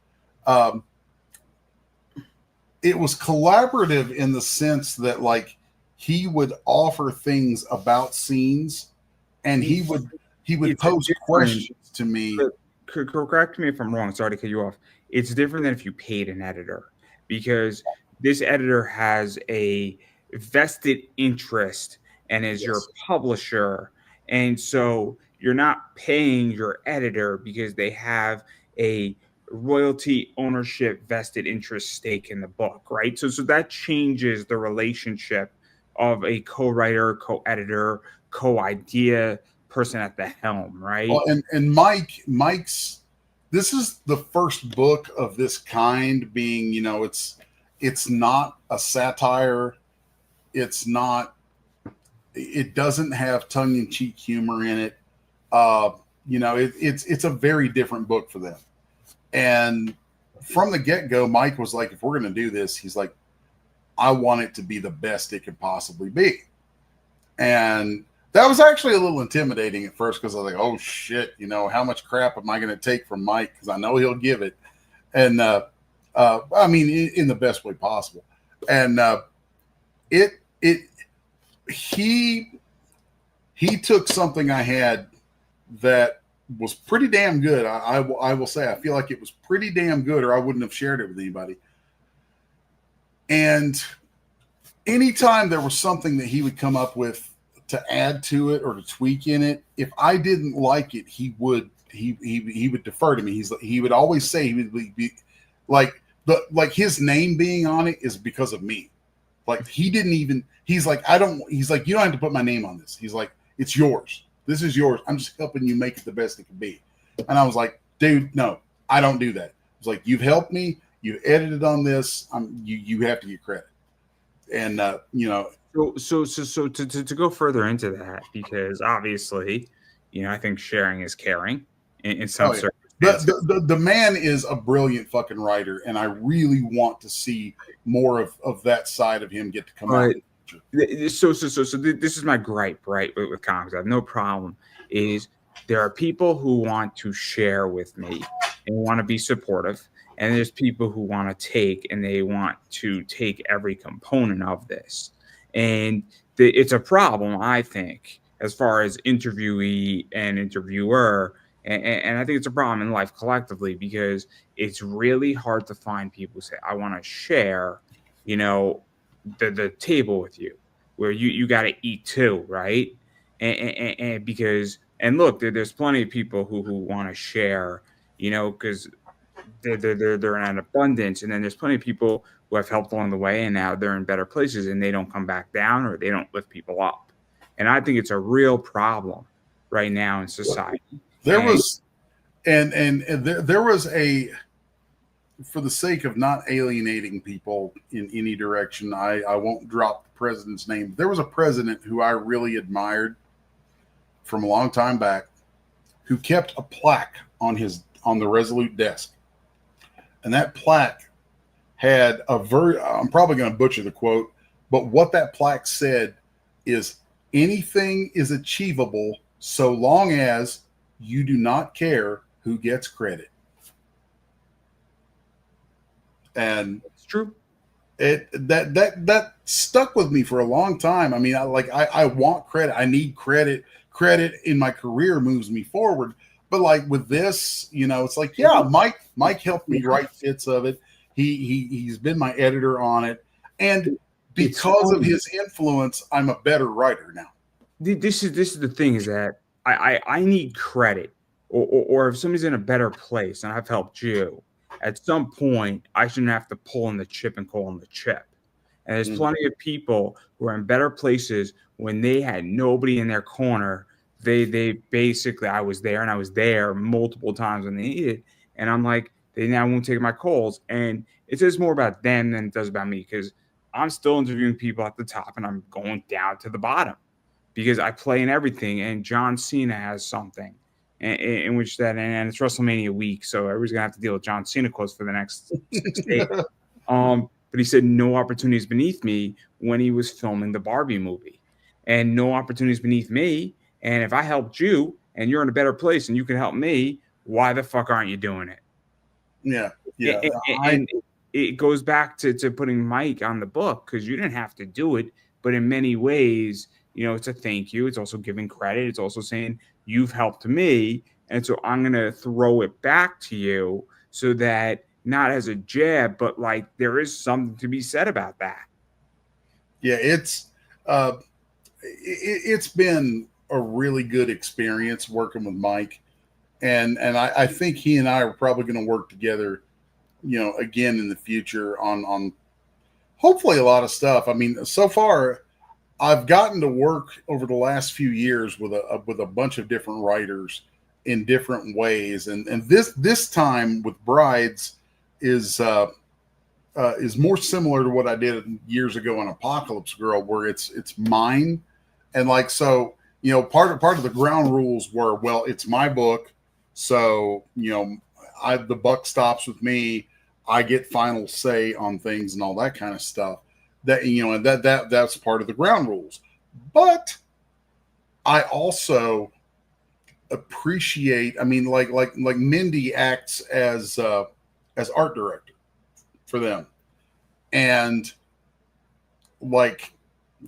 it was collaborative in the sense that like he would offer things about scenes, and he would pose questions to me. Correct me if I'm wrong. Sorry to cut you off. It's different than if you paid an editor, because this editor has a vested interest and is your publisher. And so you're not paying your editor because they have a royalty ownership vested interest stake in the book, right? So that changes the relationship of a co-writer, co-editor, co-idea person at the helm, right? Well, and Mike's this is the first book of this kind, being, it's not a satire. It doesn't have tongue-in-cheek humor in it. It's a very different book for them. And from the get-go, Mike was like, if we're going to do this, he's like, I want it to be the best it could possibly be. And that was actually a little intimidating at first, because I was like, oh shit, how much crap am I going to take from Mike? Because I know he'll give it. And I mean, in the best way possible. And he took something I had that was pretty damn good. I will say, I feel like it was pretty damn good, or I wouldn't have shared it with anybody. And anytime there was something that he would come up with to add to it or to tweak in it, if I didn't like it, he would defer to me. He would always say, he would be like his name being on it is because of me. Like he's like, you don't have to put my name on this. He's like, it's yours. This is yours. I'm just helping you make it the best it can be. And I was like, dude, no, I don't do that. I was like, you've helped me. You've edited on this. You have to get credit. And, So to go further into that, because obviously, I think sharing is caring in some oh, yeah. circumstances. The man is a brilliant fucking writer, and I really want to see more of that side of him get to come out. So this is my gripe, right, with comics. I have no problem. Is there are people who want to share with me and want to be supportive, and there's people who want to take and they want to take every component of this, and it's a problem, I think, as far as interviewee and interviewer, and I think it's a problem in life collectively because it's really hard to find people who say, "I want to share," the table with you, where you got to eat too, right? And because look, there's plenty of people who want to share, because they're in an abundance, and then there's plenty of people who have helped along the way, and now they're in better places, and they don't come back down or they don't lift people up, and I think it's a real problem right now in society. There was, and there was a, for the sake of not alienating people in any direction, I won't drop the president's name. There was a president who I really admired from a long time back who kept a plaque on the Resolute desk. And that plaque had I'm probably going to butcher the quote, but what that plaque said is, anything is achievable so long as you do not care who gets credit. And it's true. That stuck with me for a long time. I mean, I want credit. I need credit. Credit in my career moves me forward. But like with this, it's like, yeah, Mike helped me write bits of it. He's been my editor on it. And because of his influence, I'm a better writer now. This is the thing, is that I need credit, or if somebody's in a better place and I've helped you, at some point, I shouldn't have to pull in the chip and call in the chip. And there's plenty of people who are in better places when they had nobody in their corner. They basically, I was there multiple times when they needed. And I'm like, they now won't take my calls. And it says more about them than it does about me, because I'm still interviewing people at the top and I'm going down to the bottom because I play in everything. And John Cena has something in which that, and it's WrestleMania week, so everybody's gonna have to deal with John Cena quotes for the next 6 days. But he said no opportunities beneath me when he was filming the Barbie movie, and no opportunities beneath me. And if I helped you and you're in a better place and you can help me, why the fuck aren't you doing it? Yeah. And it goes back to putting Mike on the book, because you didn't have to do it, but in many ways, it's a thank you. It's also giving credit. It's also saying, you've helped me, and so I'm going to throw it back to you, so that not as a jab, but like there is something to be said about that. Yeah, it's been a really good experience working with Mike, and I think he and I are probably going to work together, again in the future on hopefully a lot of stuff. I mean, so far I've gotten to work over the last few years with a bunch of different writers in different ways, and this time with Brides is more similar to what I did years ago on Apocalypse Girl, where it's mine, and like, so part of the ground rules were, well, it's my book, so the buck stops with me. I get final say on things and all that kind of stuff. And that's part of the ground rules. But I also appreciate, I mean, like Mindy acts as art director for them, and like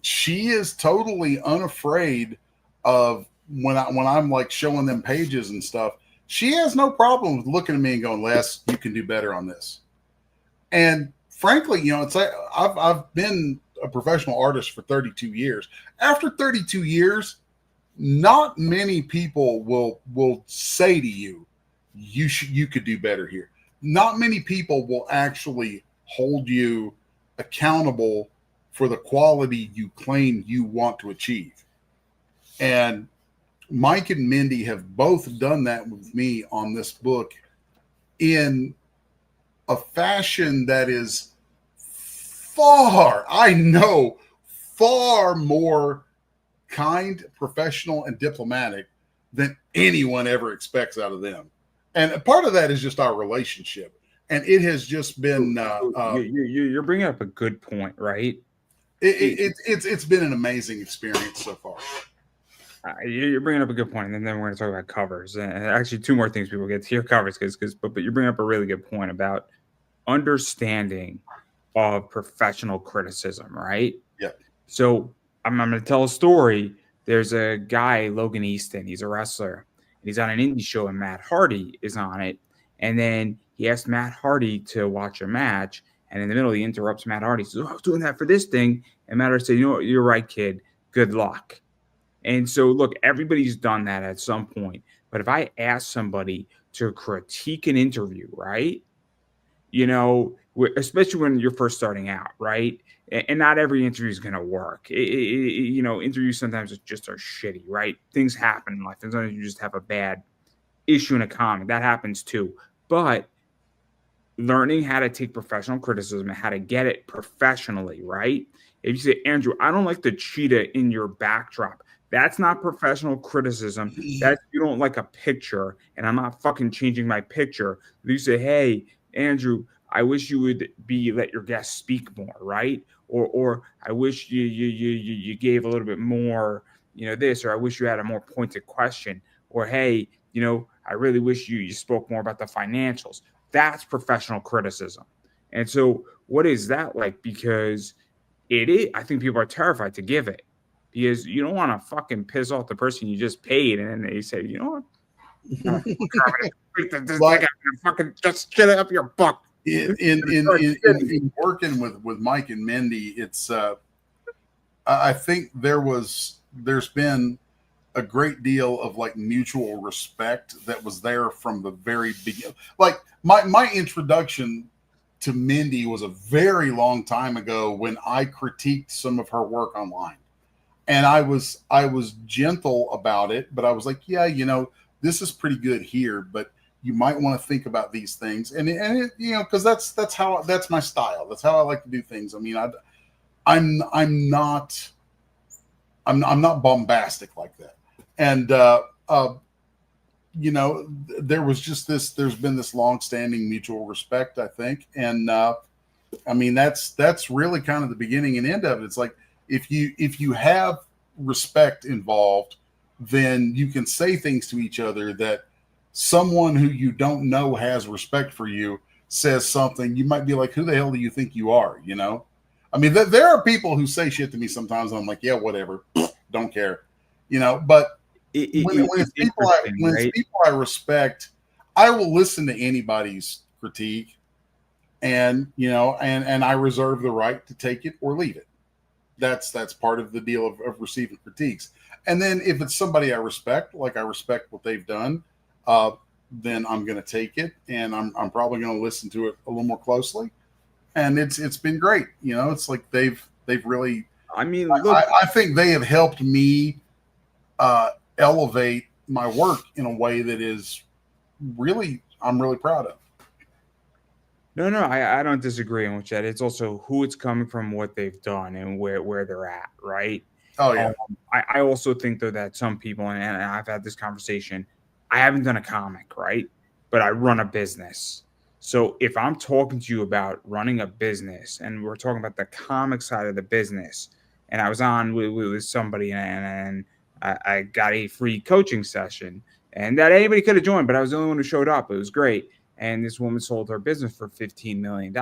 she is totally unafraid of when I'm like showing them pages and stuff. She has no problem with looking at me and going, Les, you can do better on this. And frankly, it's like I've been a professional artist for 32 years. After 32 years, not many people will say to you, you could do better here. Not many people will actually hold you accountable for the quality you claim you want to achieve. And Mike and Mindy have both done that with me on this book in a fashion that is far more kind, professional, and diplomatic than anyone ever expects out of them. And part of that is just our relationship. And it has just been. You're bringing up a good point, right? It's been an amazing experience so far. You're bringing up a good point, and then we're going to talk about covers. And actually, two more things people get to hear covers, but you're bringing up a really good point about understanding of professional criticism, right? Yeah. So I'm going to tell a story. There's a guy, Logan Easton. He's a wrestler, and he's on an indie show, and Matt Hardy is on it. And then he asked Matt Hardy to watch a match, and in the middle, he interrupts Matt Hardy. He says, I was doing that for this thing. And Matt Hardy said, you know what? You're right, kid. Good luck. And so, look, everybody's done that at some point. But if I ask somebody to critique an interview, right, especially when you're first starting out, right, and not every interview is going to work. Interviews sometimes just are shitty, right? Things happen in life. Sometimes you just have a bad issue in a comic. That happens too. But learning how to take professional criticism and how to get it professionally, right? If you say, Andrew, I don't like the cheetah in your backdrop. That's not professional criticism. That's you don't like a picture, and I'm not fucking changing my picture. If you say, hey, Andrew, I wish you would let your guests speak more, right? Or I wish you gave a little bit more, this, or I wish you had a more pointed question, or hey, I really wish you spoke more about the financials. That's professional criticism. And so what is that like? Because it is, I think people are terrified to give it. Because you don't want to fucking piss off the person you just paid, and then they say, you know what? Fucking just shut up your book. In working with Mike and Mindy, it's I think there's been a great deal of like mutual respect that was there from the very beginning. Like my introduction to Mindy was a very long time ago when I critiqued some of her work online. And I was gentle about it, but I was like, yeah, this is pretty good here, but you might want to think about these things. And because that's my style. That's how I like to do things. I mean, I'm not bombastic like that. And there's been this long-standing mutual respect, I think. And I mean, that's really kind of the beginning and end of it. It's like, if you have respect involved, then you can say things to each other that someone who you don't know has respect for you says something. You might be like, who the hell do you think you are? I mean, there are people who say shit to me sometimes. And I'm like, yeah, whatever. Don't care. But when it's people I respect, I will listen to anybody's critique and I reserve the right to take it or leave it. That's part of the deal of receiving critiques. And then if it's somebody I respect, like I respect what they've done, then I'm going to take it, and I'm probably going to listen to it a little more closely. And it's been great. It's like they've really. I mean, look, I think they have helped me elevate my work in a way that is really I'm really proud of. No, I don't disagree on that. It's also who it's coming from, what they've done, and where they're at, right? Oh, yeah. I also think, though, that some people, and I've had this conversation, I haven't done a comic, right? But I run a business. So if I'm talking to you about running a business, and we're talking about the comic side of the business, and I was on with somebody, and I got a free coaching session, and that anybody could have joined, but I was the only one who showed up. It was great. And this woman sold her business for $15 million.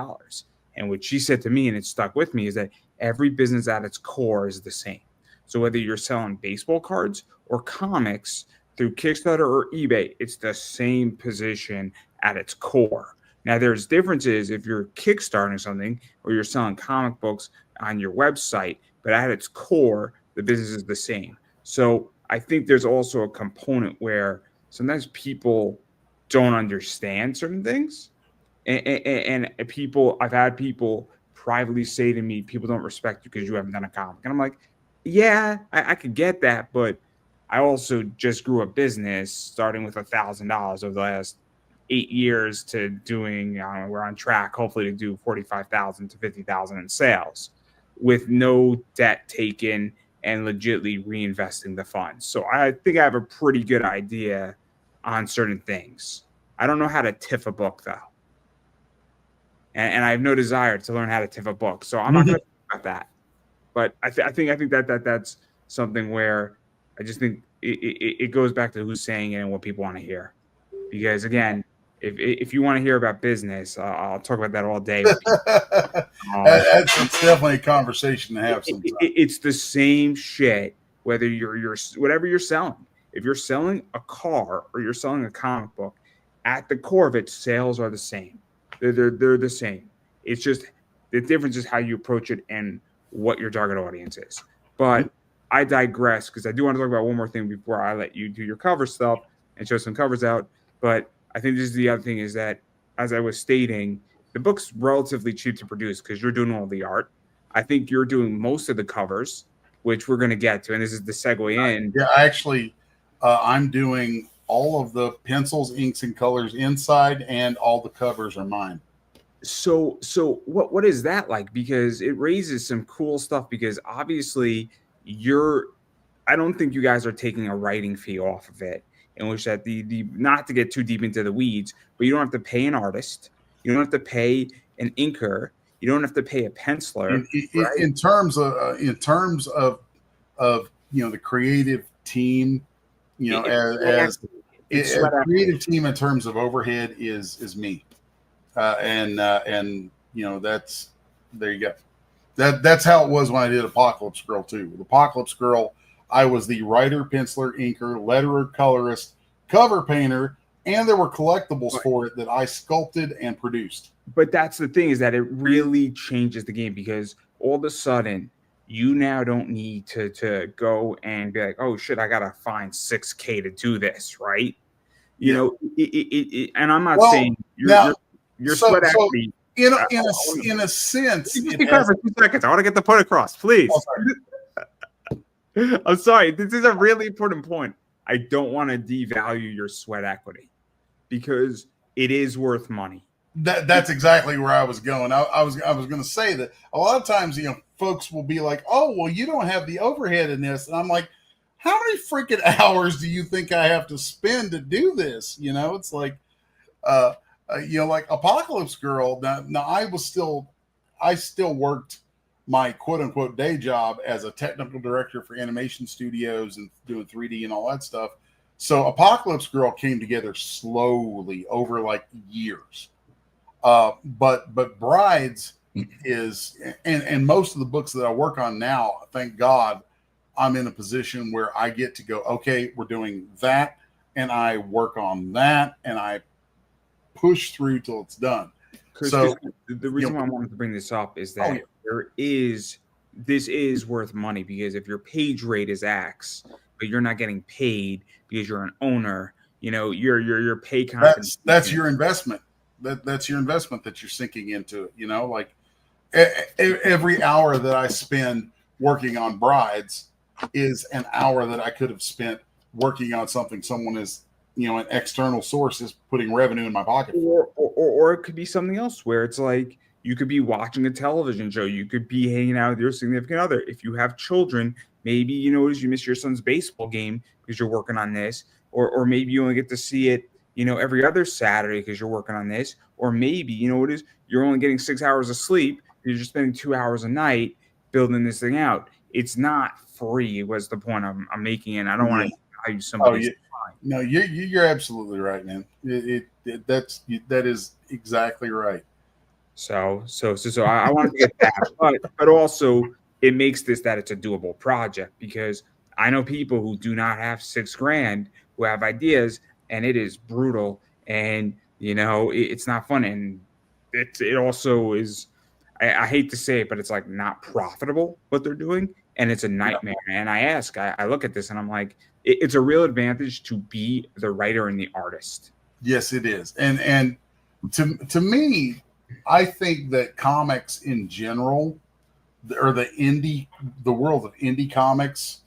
And what she said to me, and it stuck with me, is that every business at its core is the same. So whether you're selling baseball cards or comics through Kickstarter or eBay, it's the same position at its core. Now, there's differences if you're kickstarting something or you're selling comic books on your website, but at its core, the business is the same. So I think there's also a component where sometimes people don't understand certain things, and people, I've had people privately say to me, people don't respect you because you haven't done a comic. And I'm like, yeah, I could get that, but I also just grew a business starting with $1,000 over the last 8 years to doing, we're on track hopefully to do 45,000 to 50,000 in sales with no debt taken and legitimately reinvesting the funds. So I think I have a pretty good idea on certain things. I don't know how to TIFF a book though. And I have no desire to learn how to TIFF a book. So I'm not going to talk about that. But I think that's something where I just think it goes back to who's saying it and what people want to hear. Because again, if you want to hear about business, I'll talk about that all day. With people. That's definitely a conversation to have sometimes. It's the same shit, whether you're whatever you're selling. If you're selling a car or you're selling a comic book, at the core of it, sales are the same. They're the same. It's just the difference is how you approach it and what your target audience is. But I digress because I do want to talk about one more thing before I let you do your cover stuff and show some covers out. But I think this is the other thing is that, as I was stating, the book's relatively cheap to produce because you're doing all the art. I think you're doing most of the covers, which we're going to get to. And this is the segue in. Yeah, actually, I'm doing all of the pencils, inks, and colors inside, and all the covers are mine. So what is that like? Because it raises some cool stuff because obviously I don't think you guys are taking a writing fee off of it, in which that the not to get too deep into the weeds, but you don't have to pay an artist, you don't have to pay an inker, you don't have to pay a penciler. In terms of the creative team, as a creative team in terms of overhead is me. And that's there you go. That's how it was when I did Apocalypse Girl too. With Apocalypse Girl, I was the writer, penciler, inker, letterer, colorist, cover painter, and there were collectibles for it that I sculpted and produced. But that's the thing is that it really changes the game because all of a sudden you now don't need to go and be like, oh shit, I gotta find $6,000 to do this, right? You know, and I'm not saying you're sweat equity. In a sense, just be quiet for 2 seconds. I want to get the point across, please. I'm sorry. This is a really important point. I don't want to devalue your sweat equity because it is worth money. That's exactly where I was going. I was going to say that a lot of times, folks will be like, "Oh, well, you don't have the overhead in this," and I'm like, "How many freaking hours do you think I have to spend to do this?" It's like, like Apocalypse Girl. Now I still worked my quote unquote day job as a technical director for animation studios and doing 3D and all that stuff. So Apocalypse Girl came together slowly over like years. But Brides is, and most of the books that I work on now, thank God, I'm in a position where I get to go, okay, we're doing that, and I work on that, and I push through till it's done. So the reason why I wanted to bring this up is that this is worth money because if your page rate is X, but you're not getting paid because you're an owner, your pay compensation. That's your investment. That's your investment that you're sinking into it. Like every hour that I spend working on Brides is an hour that I could have spent working on something someone is, an external source is putting revenue in my pocket. Or it could be something else where it's like you could be watching a television show. You could be hanging out with your significant other. If you have children, maybe you miss your son's baseball game because you're working on this, or maybe you only get to see it, every other Saturday because you're working on this, or maybe you're only getting 6 hours of sleep because you're spending 2 hours a night building this thing out. It's not free was the point I'm making, and I don't want to value somebody's time. No, you're absolutely right, man. That is exactly right. So I wanted to get that, but also it makes this that it's a doable project because I know people who do not have $6,000 who have ideas, and it is brutal, and it's not fun, and it also is. I hate to say it, but it's like not profitable what they're doing, and it's a nightmare. And I look at this, and I'm like, it's a real advantage to be the writer and the artist. Yes, it is, and to me, I think that comics in general, or the world of indie comics,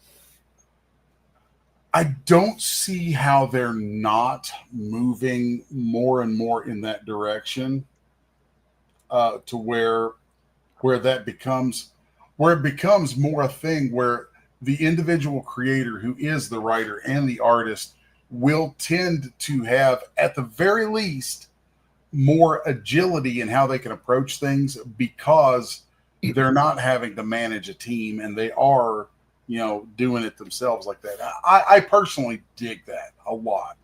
I don't see how they're not moving more and more in that direction, to where that becomes where it becomes more a thing where the individual creator who is the writer and the artist will tend to have, at the very least, more agility in how they can approach things, because they're not having to manage a team and they are, doing it themselves like that. I personally dig that a lot.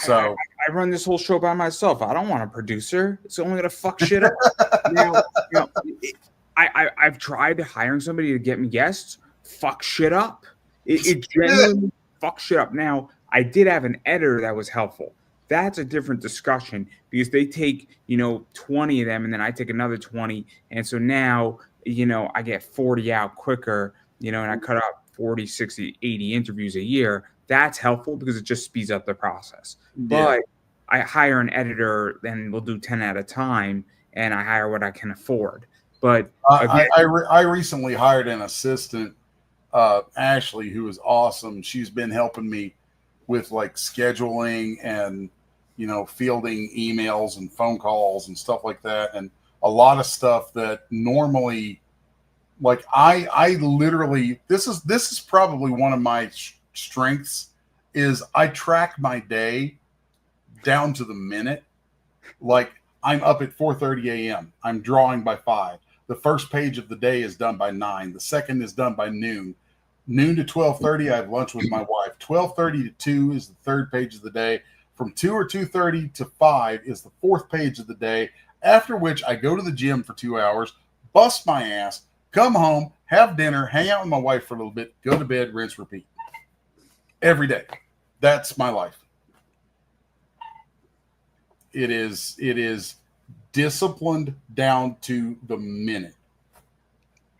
So I run this whole show by myself. I don't want a producer. It's only gonna fuck shit up. Now, I've tried hiring somebody to get me guests. Fuck shit up. It genuinely fucks shit up. Now, I did have an editor that was helpful. That's a different discussion because they take 20 of them and then I take another 20, and so now I get 40 out quicker. And I cut out 40, 60, 80 interviews a year. That's helpful because it just speeds up the process. But I hire an editor and we'll do 10 at a time, and I hire what I can afford. But again, I recently hired an assistant, Ashley, who is awesome. She's been helping me with like scheduling and fielding emails and phone calls and stuff like that, and a lot of stuff that normally, like I literally, this is probably one of my strengths, is I track my day down to the minute. Like, I'm up at 4:30 a.m. I'm drawing by 5. The first page of the day is done by 9. The second is done by noon. Noon to 12:30, I have lunch with my wife. 12:30 to 2 is the third page of the day. From 2 or 2:30 to 5 is the fourth page of the day. After which I go to the gym for 2 hours, bust my ass, come home, have dinner, hang out with my wife for a little bit, go to bed, rinse, repeat. Every day. That's my life. It is disciplined down to the minute.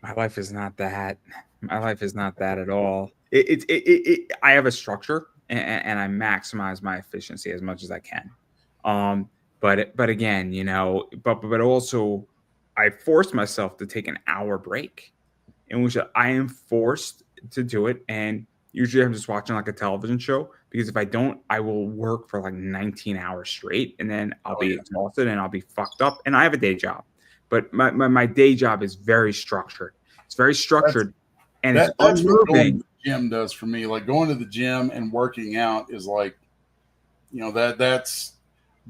My life is not that. My life is not that at all. I have a structure and I maximize my efficiency as much as I can. But again, but also I forced myself to take an hour break, in which I am forced to do it. And usually I'm just watching like a television show, because if I don't, I will work for like 19 hours straight, and then I'll be exhausted and I'll be fucked up. And I have a day job, but my day job is very structured. It's very structured. That's what going to the gym does for me. Like, going to the gym and working out is like,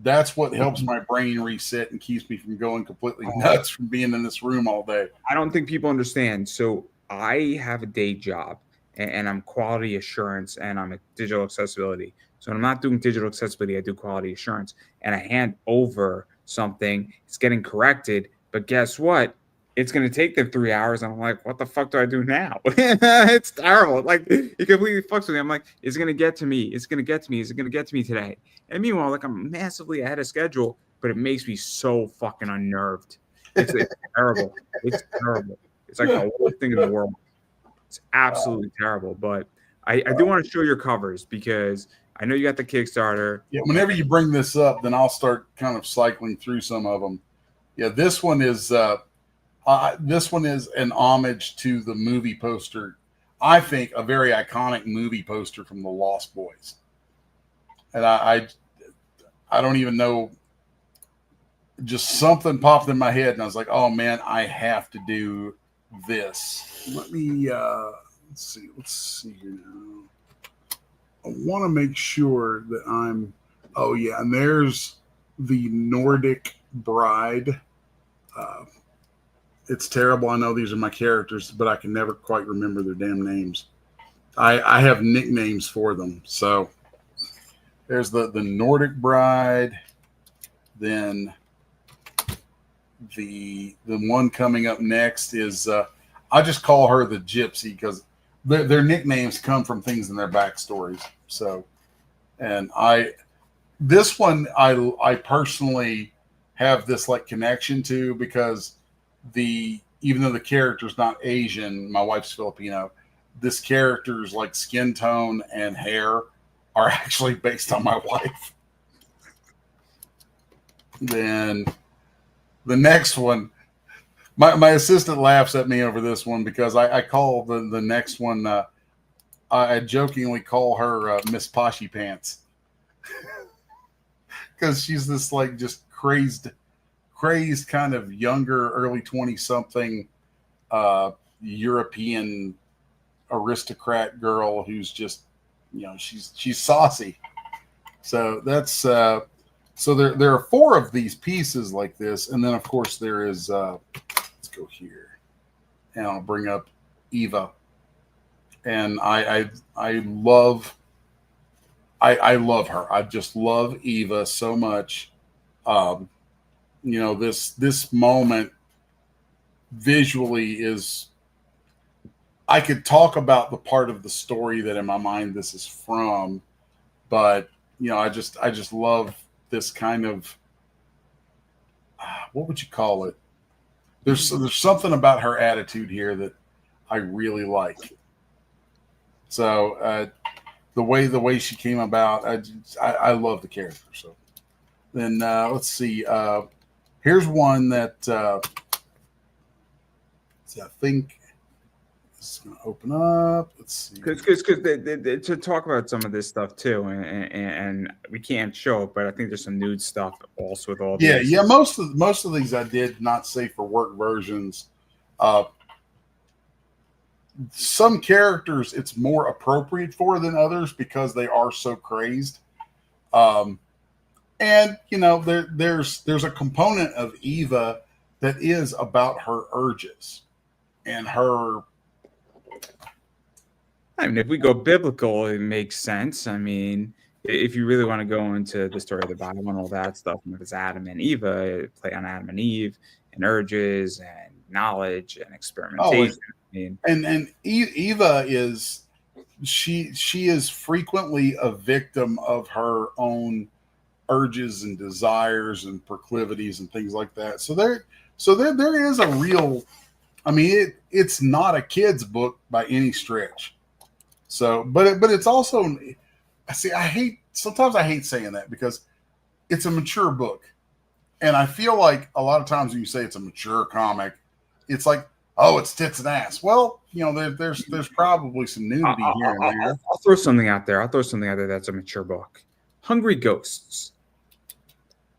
that's what helps my brain reset and keeps me from going completely nuts from being in this room all day. I don't think people understand. So I have a day job, and I'm quality assurance, and I'm a digital accessibility. So when I'm not doing digital accessibility, I do quality assurance, and I hand over something. It's getting corrected, but guess what? It's going to take them 3 hours. And I'm like, what the fuck do I do now? It's terrible. Like, it completely fucks with me. I'm like, is it going to get to me? It's going to get to me. Is it going to get to me today? And meanwhile, like, I'm massively ahead of schedule, but it makes me so fucking unnerved. It's terrible. It's terrible. It's like the worst thing in the world. It's absolutely terrible. But I do want to show your covers, because I know you got the Kickstarter. Yeah, whenever you bring this up, then I'll start kind of cycling through some of them. Yeah, this one is an homage to the movie poster. I think a very iconic movie poster from The Lost Boys. And I don't even know, just something popped in my head, and I was like, oh man, I have to do this. Let me let's see here now. I want to make sure that I'm, oh yeah, and there's the Nordic Bride. It's terrible. I know these are my characters, but I can never quite remember their damn names. I have nicknames for them. So there's the Nordic Bride. Then the one coming up next is, I just call her the Gypsy, because their nicknames come from things in their backstories. So, and this one I personally have this like connection to, because even though the character's not Asian, my wife's Filipino, this character's like skin tone and hair are actually based on my wife. Then the next one, my assistant laughs at me over this one, because I call the next one I jokingly call her Miss Poshy Pants because she's this like just crazed kind of younger, early 20 something European aristocrat girl who's just, she's saucy. So that's so there are 4 of these pieces like this, and then of course there is let's go here, and I'll bring up Eva, and I love I love her. I just love Eva so much. This moment visually is, I could talk about the part of the story that in my mind this is from, but I just love this kind of what would you call it? There's something about her attitude here that I really like. So the way she came about, I love the character. So then let's see. Here's one that I think is going to open up. Let's see. Because to talk about some of this stuff too, and we can't show it, but I think there's some nude stuff also with all these. Yeah. Most of these I did not save for work versions. Some characters it's more appropriate for than others because they are so crazed. And there's a component of Eva that is about her urges and her. I mean, if we go biblical, it makes sense. I mean, if you really want to go into the story of the Bible and all that stuff, and if it's Adam and Eva, play on Adam and Eve and urges and knowledge and experimentation. And Eva is she is frequently a victim of her own urges and desires and proclivities and things like that. So there is a real, I mean, it's not a kid's book by any stretch. So, but it's also, sometimes I hate saying that because it's a mature book. And I feel like a lot of times when you say it's a mature comic, it's like, oh, it's tits and ass. Well, there's probably some nudity here and there. I'll throw something out there. That's a mature book. Hungry Ghosts.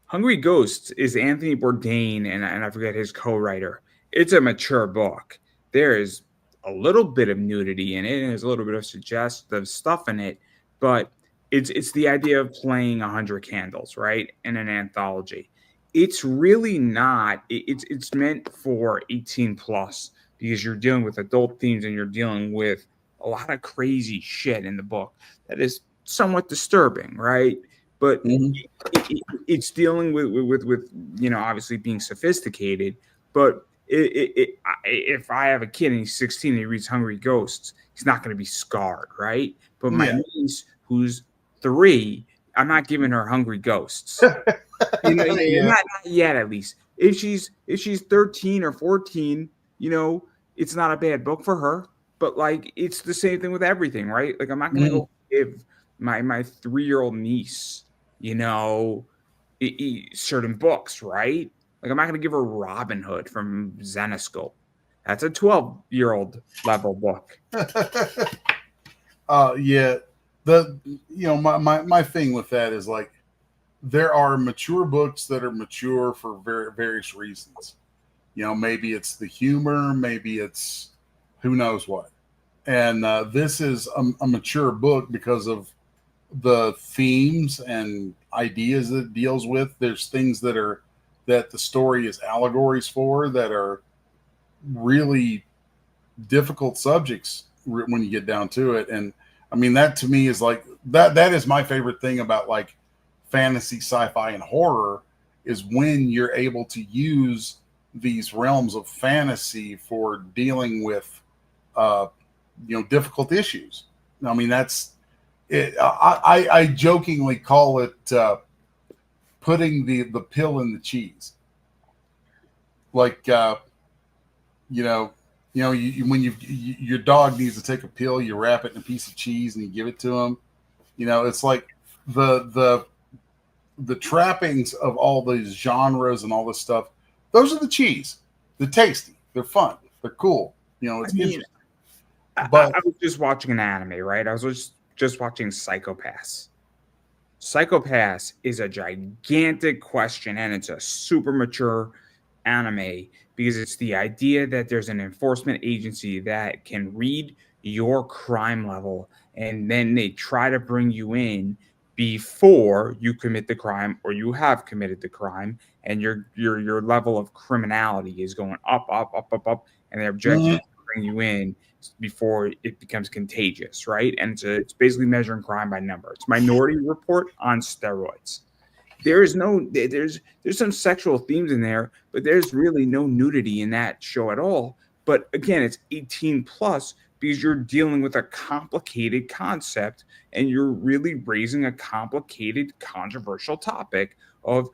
Hungry Ghosts is Anthony Bourdain, and I forget his co-writer. It's a mature book. There is a little bit of nudity in it, and there's a little bit of suggestive stuff in it, but it's the idea of playing 100 Candles, right, in an anthology. It's really not. It's meant for 18 plus because you're dealing with adult themes and you're dealing with a lot of crazy shit in the book that is somewhat disturbing, right? But it's dealing with obviously being sophisticated. But if I have a kid and he's 16 and he reads Hungry Ghosts, he's not going to be scarred, right? But my niece, who's 3, I'm not giving her Hungry Ghosts. Not yet, at least. If she's 13 or 14, it's not a bad book for her. But like, it's the same thing with everything, right? Like, I'm not going to go give my 3-year-old niece, certain books, right? Like, I'm not going to give her Robin Hood from Zenescope. That's a 12-year-old level book. Yeah. My thing with that is like, there are mature books that are mature for various reasons. Maybe it's the humor, maybe it's who knows what. And this is a mature book because of the themes and ideas that it deals with. There's things that the story is allegories for that are really difficult subjects when you get down to it. And I mean, that to me is like, that is my favorite thing about like fantasy, sci-fi, and horror is when you're able to use these realms of fantasy for dealing with, difficult issues. I mean, that's it. I jokingly call it putting the pill in the cheese. Like, when your dog needs to take a pill, you wrap it in a piece of cheese and you give it to him. It's like the trappings of all these genres and all this stuff. Those are the cheese. They're tasty. They're fun. They're cool. It's interesting. But I was just watching an anime, right? I was just watching Psychopaths. Psychopaths is a gigantic question, and it's a super mature anime because it's the idea that there's an enforcement agency that can read your crime level, and then they try to bring you in before you commit the crime or you have committed the crime, and your level of criminality is going up, and their objective is to bring you in before it becomes contagious, right? And it's basically measuring crime by number. It's Minority Report on steroids. There's some sexual themes in there, but there's really no nudity in that show at all. But again, it's 18 plus because you're dealing with a complicated concept and you're really raising a complicated, controversial topic of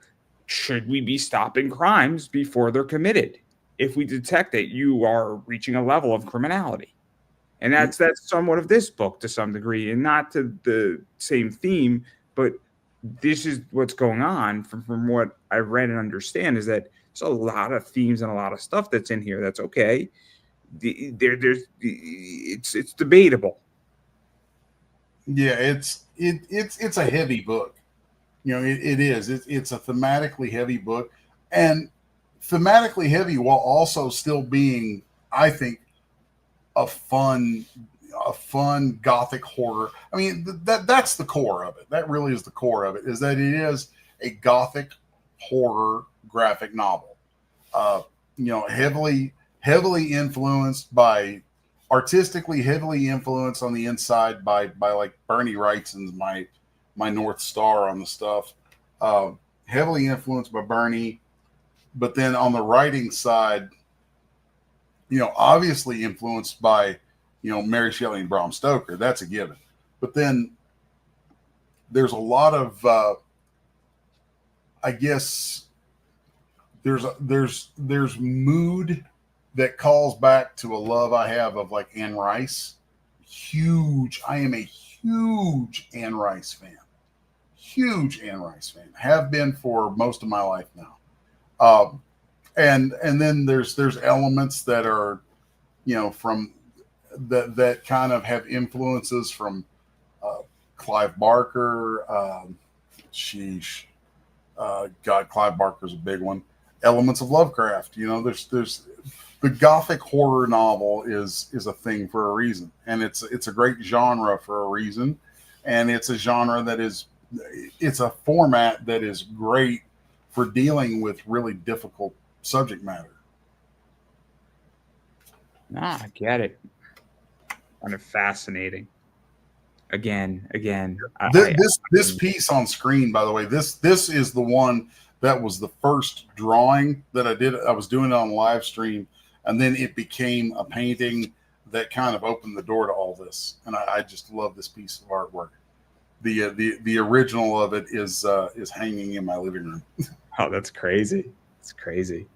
should we be stopping crimes before they're committed if we detect that you are reaching a level of criminality. And that's somewhat of this book to some degree, and not to the same theme, but this is what's going on from what I read and understand is that there's a lot of themes and a lot of stuff that's in here that's okay. It's debatable. yeah, it's a heavy book. You know, it is. It's a thematically heavy book, and thematically heavy while also still being, I think, a fun gothic horror. I mean, that's the core of it. That really is the core of it. Is that it is a gothic horror graphic novel. You know, heavily influenced by, artistically heavily influenced on the inside by like Bernie Wrightson's my North Star on the stuff. Heavily influenced by Bernie, but then on the writing side, you know, obviously influenced by, you know, Mary Shelley and Bram Stoker. That's a given. But then there's a lot of, I guess, there's mood that calls back to a love I have of like Anne Rice. I am a huge Anne Rice fan. Huge Anne Rice fan. Have been for most of my life now. And then there's elements that are, you know, from that kind of have influences from Clive Barker. God, Clive Barker's a big one. Elements of Lovecraft. You know, there's the gothic horror novel is a thing for a reason, and it's a great genre for a reason, and it's a genre that is, it's a format that is great for dealing with really difficult subject matter. Nah, I get it. Kind of fascinating. Again. This piece on screen, by the way, this is the one that was the first drawing that I did. I was doing it on live stream, and then it became a painting that kind of opened the door to all this. And I just love this piece of artwork. The original of it is hanging in my living room. Oh, that's crazy. It's crazy.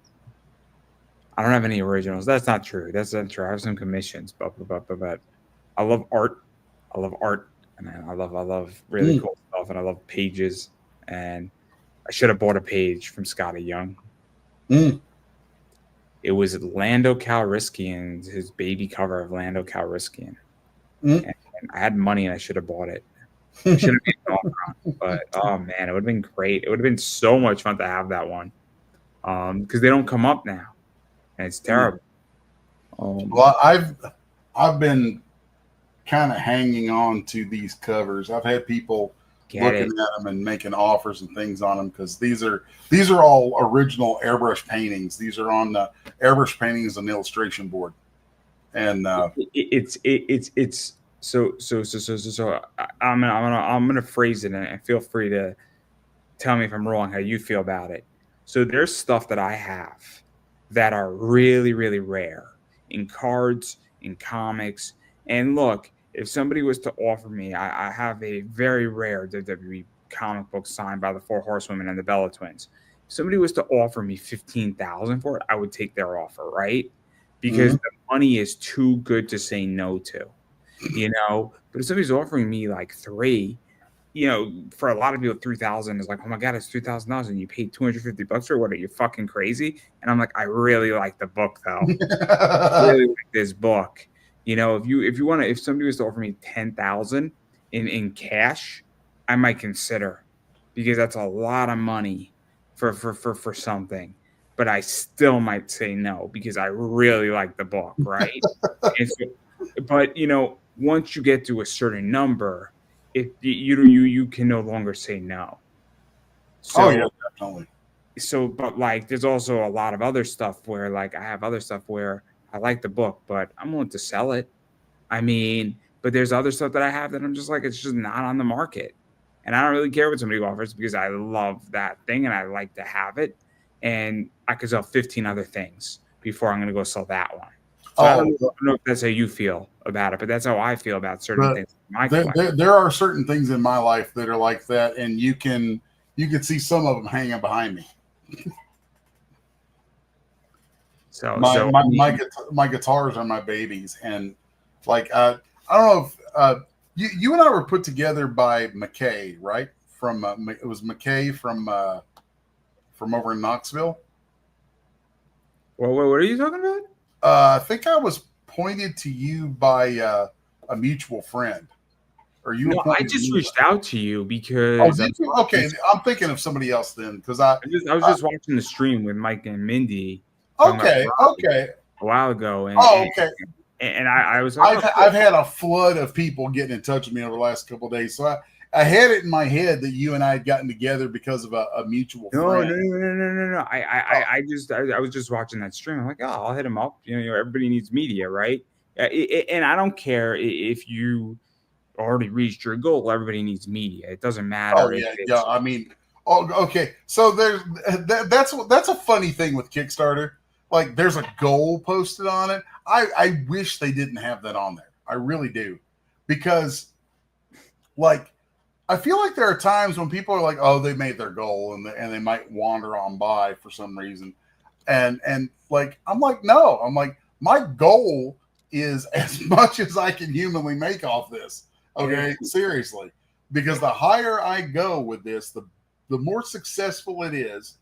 I don't have any originals. That's not true. That's not true. I have some commissions, but I love art. I love art, and I love really cool stuff, and I love pages. And I should have bought a page from Scotty Young. It was Lando Calrissian, his baby cover of Lando Calrissian. And I had money, and I should have bought it. I should have made an offer on it, but oh man, it would have been great. It would have been so much fun to have that one, because they don't come up now, and it's terrible. Well, I've been kind of hanging on to these covers. I've had people looking at them and making offers and things on them, because these are all original airbrush paintings. These are on airbrush paintings on illustration board, and it's so I'm gonna phrase it, and feel free to tell me if I'm wrong how you feel about it. So there's stuff that I have that are really, really rare in cards, in comics. And look, if somebody was to offer me, I have a very rare WWE comic book signed by the Four Horsewomen and the Bella Twins. If somebody was to offer me $15,000 for it, I would take their offer, right? Because the money is too good to say no to, you know. But if somebody's offering me like $3,000, you know, for a lot of people, $3,000 is like, oh my god, it's $3,000, and you paid $250 for it. What, are you fucking crazy? And I'm like, I really like the book though. I really like this book, if somebody was to offer me 10,000 in cash, I might consider, because that's a lot of money for something. But I still might say no because I really like the book, right? And so, but once you get to a certain number, you can no longer say no. Oh yeah, So definitely. but like there's also a lot of other stuff where like I have other stuff where I like the book, but I'm willing to sell it. I mean, but there's other stuff that I have that I'm just like, it's just not on the market. And I don't really care what somebody offers because I love that thing and I like to have it. And I could sell 15 other things before I'm going to go sell that one. So I don't know if that's how you feel about it, but that's how I feel about certain things in my collection. There are certain things in my life that are like that, and you can see some of them hanging behind me. So my guitars are my babies, and like I don't know if you and I were put together by McKay, right? From it was McKay from over in Knoxville. Well, what are you talking about? I think I was pointed to you by a mutual friend. Or you? No, I just reached out to you because okay. I'm thinking of somebody else then, because I was just watching the stream with Mike and Mindy. Okay. A while ago, and okay. And I was like, I've had a flood of people getting in touch with me over the last couple of days, so I had it in my head that you and I had gotten together because of a mutual friend. No. I was just watching that stream. I'm like, oh, I'll hit him up. Everybody needs media, right? And I don't care if you already reached your goal. Everybody needs media. It doesn't matter. Oh yeah. I mean, okay. So that's a funny thing with Kickstarter. Like, there's a goal posted on it. I wish they didn't have that on there. I really do, because like I feel like there are times when people are like, oh, they made their goal, and they might wander on by for some reason, and like I'm like, no, I'm like, my goal is as much as I can humanly make off this. Okay, seriously, because the higher I go with this, the more successful it is,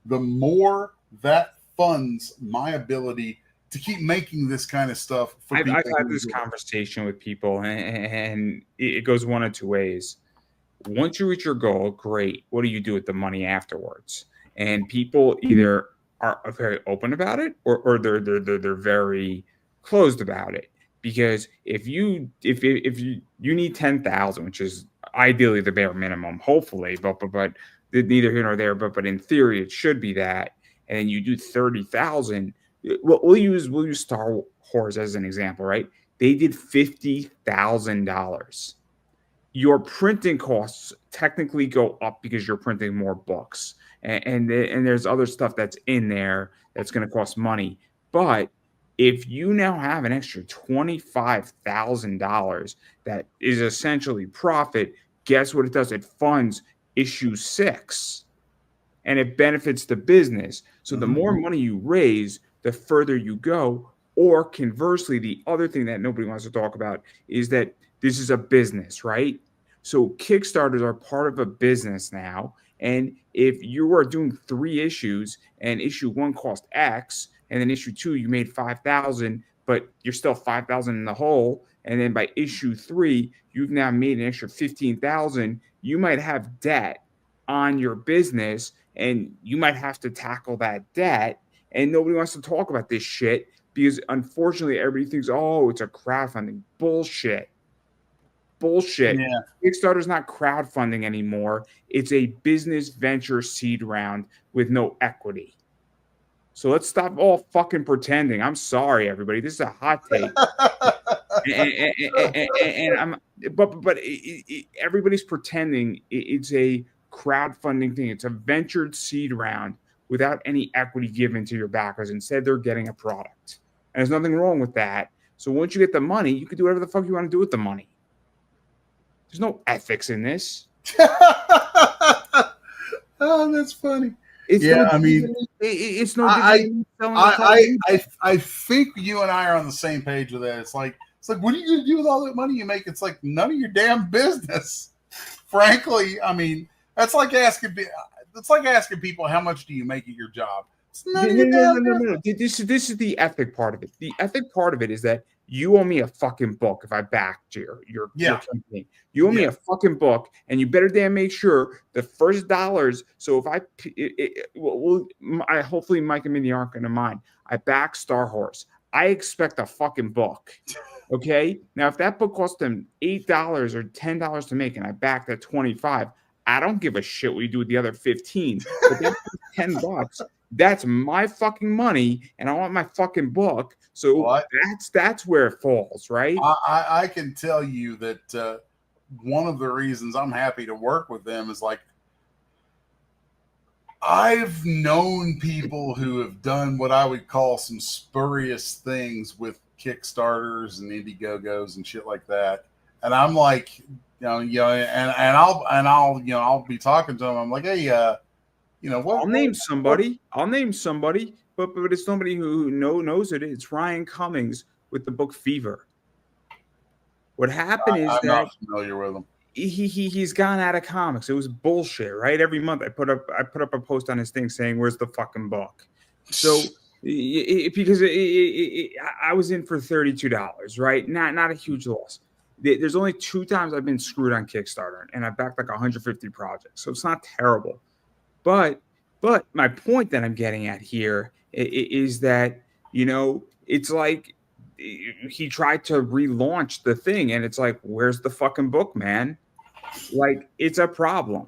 the more that funds my ability to keep making this kind of stuff for people. I've had this conversation with people, and it goes one of two ways. Once you reach your goal, great. What do you do with the money afterwards? And people either are very open about it, or they're very closed about it. Because if you need 10,000, which is ideally the bare minimum, hopefully, but neither here nor there. But in theory, it should be that. And then you do 30,000. We'll use Star Wars as an example, right? They did $50,000. Your printing costs technically go up because you're printing more books, and there's other stuff that's in there that's going to cost money. But if you now have an extra $25,000 that is essentially profit, guess what it does? It funds issue 6. And it benefits the business. So the more money you raise, the further you go. Or conversely, the other thing that nobody wants to talk about is that this is a business, right? So Kickstarters are part of a business now. And if you are doing 3 issues and issue 1 cost X, and then issue 2, you made 5,000, but you're still 5,000 in the hole. And then by issue 3, you've now made an extra 15,000. You might have debt on your business, and you might have to tackle that debt, and nobody wants to talk about this shit because unfortunately everybody thinks, oh, it's a crowdfunding. Bullshit. Yeah. Kickstarter's not crowdfunding anymore. It's a business venture seed round with no equity. So let's stop all fucking pretending. I'm sorry, everybody. This is a hot take. But everybody's pretending it's a crowdfunding thing. It's a ventured seed round without any equity given to your backers. Instead, they're getting a product. And there's nothing wrong with that. So once you get the money, you can do whatever the fuck you want to do with the money. There's no ethics in this. Oh, that's funny. It's no I think you and I are on the same page with that. It's like, what are you going to do with all that money you make? It's like none of your damn business. Frankly, I mean, that's like asking people, how much do you make at your job? It's none of your damn business. This is the ethic part of it. The ethic part of it is that you owe me a fucking book if I backed your campaign. You owe me a fucking book, and you better damn make sure the first dollars. So if I hopefully Mike and Minnie aren't going to mind. I back Star Horse. I expect a fucking book. Okay. Now, if that book cost them $8 or $10 to make, and I backed at 25, I don't give a shit what you do with the other 15. But that's $10. That's my fucking money, and I want my fucking book. So that's where it falls, right? I can tell you that one of the reasons I'm happy to work with them is like I've known people who have done what I would call some spurious things with Kickstarters and Indiegogos and shit like that, and I'm like, and I'll be talking to them. I'm like, hey, what? I'll name somebody, but it's somebody who knows it. It's Ryan Cummings with the book Fever. What happened is I'm that not familiar with him. He's gone out of comics. It was bullshit, right? Every month I put up a post on his thing saying, "Where's the fucking book?" So because I was in for $32, right? Not a huge loss. There's only 2 times I've been screwed on Kickstarter, and I backed like 150 projects, so it's not terrible. But my point that I'm getting at here is that, it's like he tried to relaunch the thing, and it's like, where's the fucking book, man? Like, it's a problem.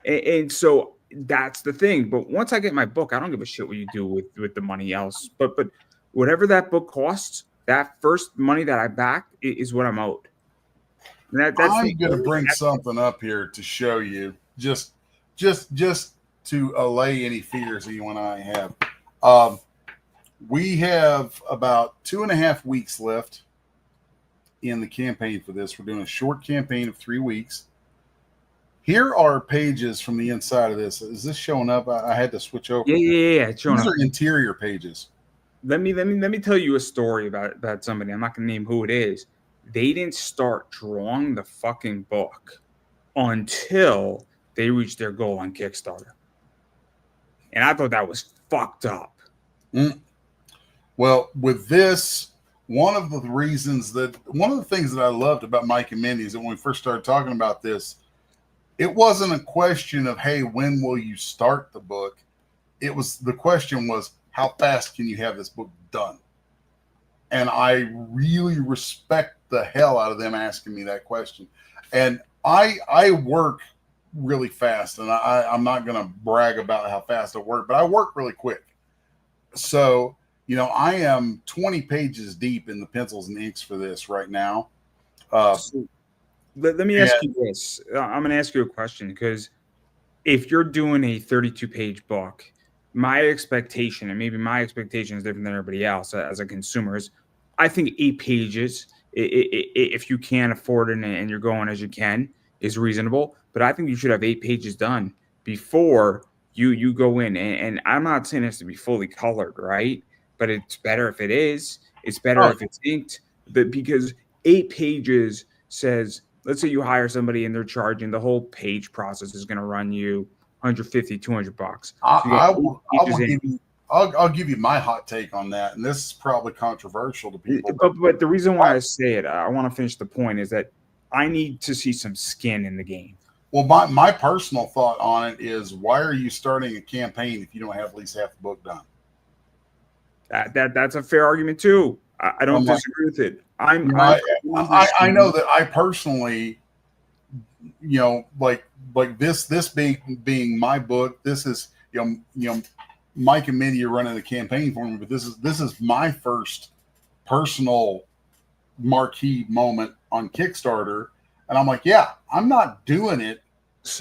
And so that's the thing. But once I get my book, I don't give a shit what you do with the money else. But whatever that book costs, that first money that I back is what I'm owed. I'm going to bring something up here to show you, just to allay any fears that you and I have. We have about 2.5 weeks left in the campaign for this. We're doing a short campaign of 3 weeks. Here are pages from the inside of this. Is this showing up? I had to switch over. Yeah. It's showing These up. are interior pages. Let me tell you a story about somebody. I'm not going to name who it is. They didn't start drawing the fucking book until they reached their goal on Kickstarter. And I thought that was fucked up. Well, with this, one of the things that I loved about Mike and Minnie is that when we first started talking about this, it wasn't a question of, hey, when will you start the book? The question was, how fast can you have this book done? And I really respect the hell out of them asking me that question. And I work really fast, and I'm not going to brag about how fast I work, but I work really quick. So, I am 20 pages deep in the pencils and inks for this right now. Let me ask you this. I'm going to ask you a question, because if you're doing a 32-page book, my expectation, and maybe my expectation is different than everybody else as a consumer, is I think 8 pages, if you can afford it and you're going as you can, is reasonable. But I think you should have 8 pages done before you go in. And I'm not saying it has to be fully colored, right? But it's better if it is. It's better if it's inked. But because 8 pages says, let's say you hire somebody and they're charging, the whole page process is going to run you $150, $200. I'll give you my hot take on that, and this is probably controversial to people. But the reason why I say it, I want to finish the point, is that I need to see some skin in the game. Well, my personal thought on it is, why are you starting a campaign if you don't have at least half the book done? That's a fair argument too. I don't disagree with it. I know that I personally, like this being my book. This is Mike and Minnie are running the campaign for me, but this is my first personal marquee moment on Kickstarter, and I'm like, yeah, I'm not doing it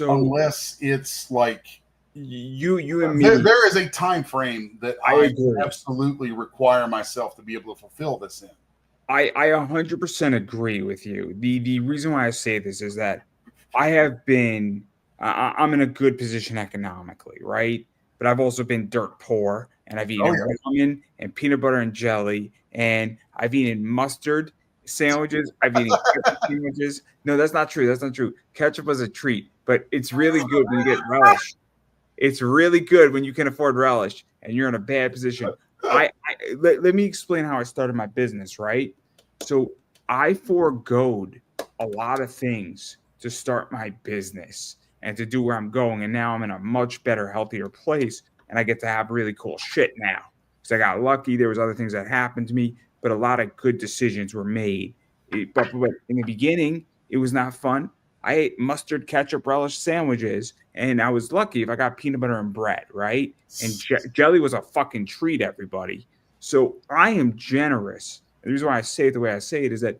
unless it's like you and me. There is a time frame that I absolutely require myself to be able to fulfill this in. I 100% agree with you. The reason why I say this is that I have been I'm in a good position economically, right? But I've also been dirt poor, and I've eaten ramen and peanut butter and jelly, and I've eaten mustard sandwiches. I've eaten ketchup sandwiches. No, that's not true. That's not true. Ketchup was a treat, but it's really good when you get relish. It's really good when you can afford relish and you're in a bad position. Let me explain how I started my business, right? So I foregoed a lot of things to start my business and to do where I'm going. And now I'm in a much better, healthier place. And I get to have really cool shit now. Because I got lucky. There was other things that happened to me, but a lot of good decisions were made. But in the beginning, it was not fun. I ate mustard, ketchup, relish sandwiches, and I was lucky if I got peanut butter and bread, right? And jelly was a fucking treat, everybody. So I am generous. The reason why I say it the way I say it is that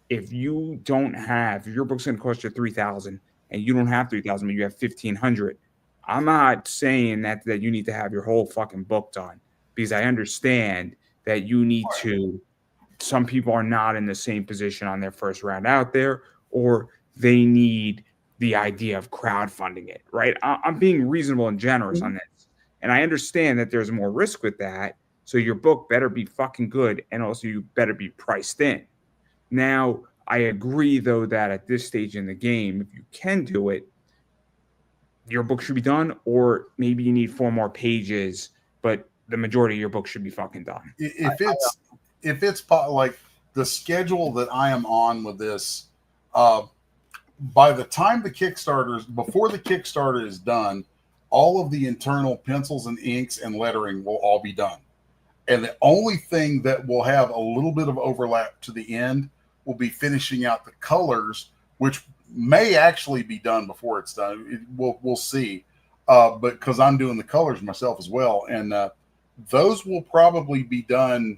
if you don't have, if your book's going to cost you 3,000 and you don't have 3,000, but you have 1,500, I'm not saying that you need to have your whole fucking book done, because I understand that you need to. Some people are not in the same position on their first round out there, or they need the idea of crowdfunding it, right? I'm being reasonable and generous on this. And I understand that there's more risk with that. So your book better be fucking good. And also you better be priced in. Now, I agree, though, that at this stage in the game, if you can do it, your book should be done, or maybe you need 4 more pages, but the majority of your book should be fucking done. If it's like the schedule that I am on with this, by the time before the Kickstarter is done, all of the internal pencils and inks and lettering will all be done. And the only thing that will have a little bit of overlap to the end will be finishing out the colors, which may actually be done before it's done. We'll see. But because I'm doing the colors myself as well. And those will probably be done,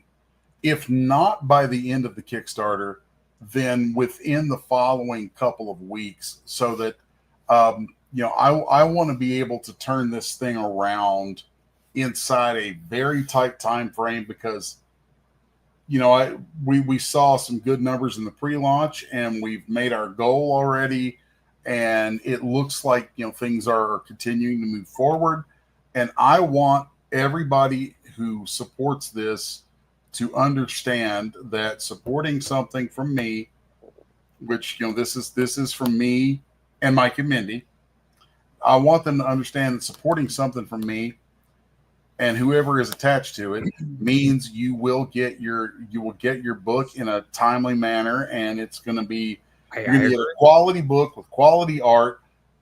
if not by the end of the Kickstarter, then within the following couple of weeks, so that I want to be able to turn this thing around inside a very tight time frame, because we saw some good numbers in the pre-launch, and we've made our goal already, and it looks like things are continuing to move forward, and I want everybody who supports this to understand that supporting something from me, which this is from me and Mike and Mindy, I want them to understand that supporting something from me and whoever is attached to it means you will get your book in a timely manner, and it's going to be a quality book with quality art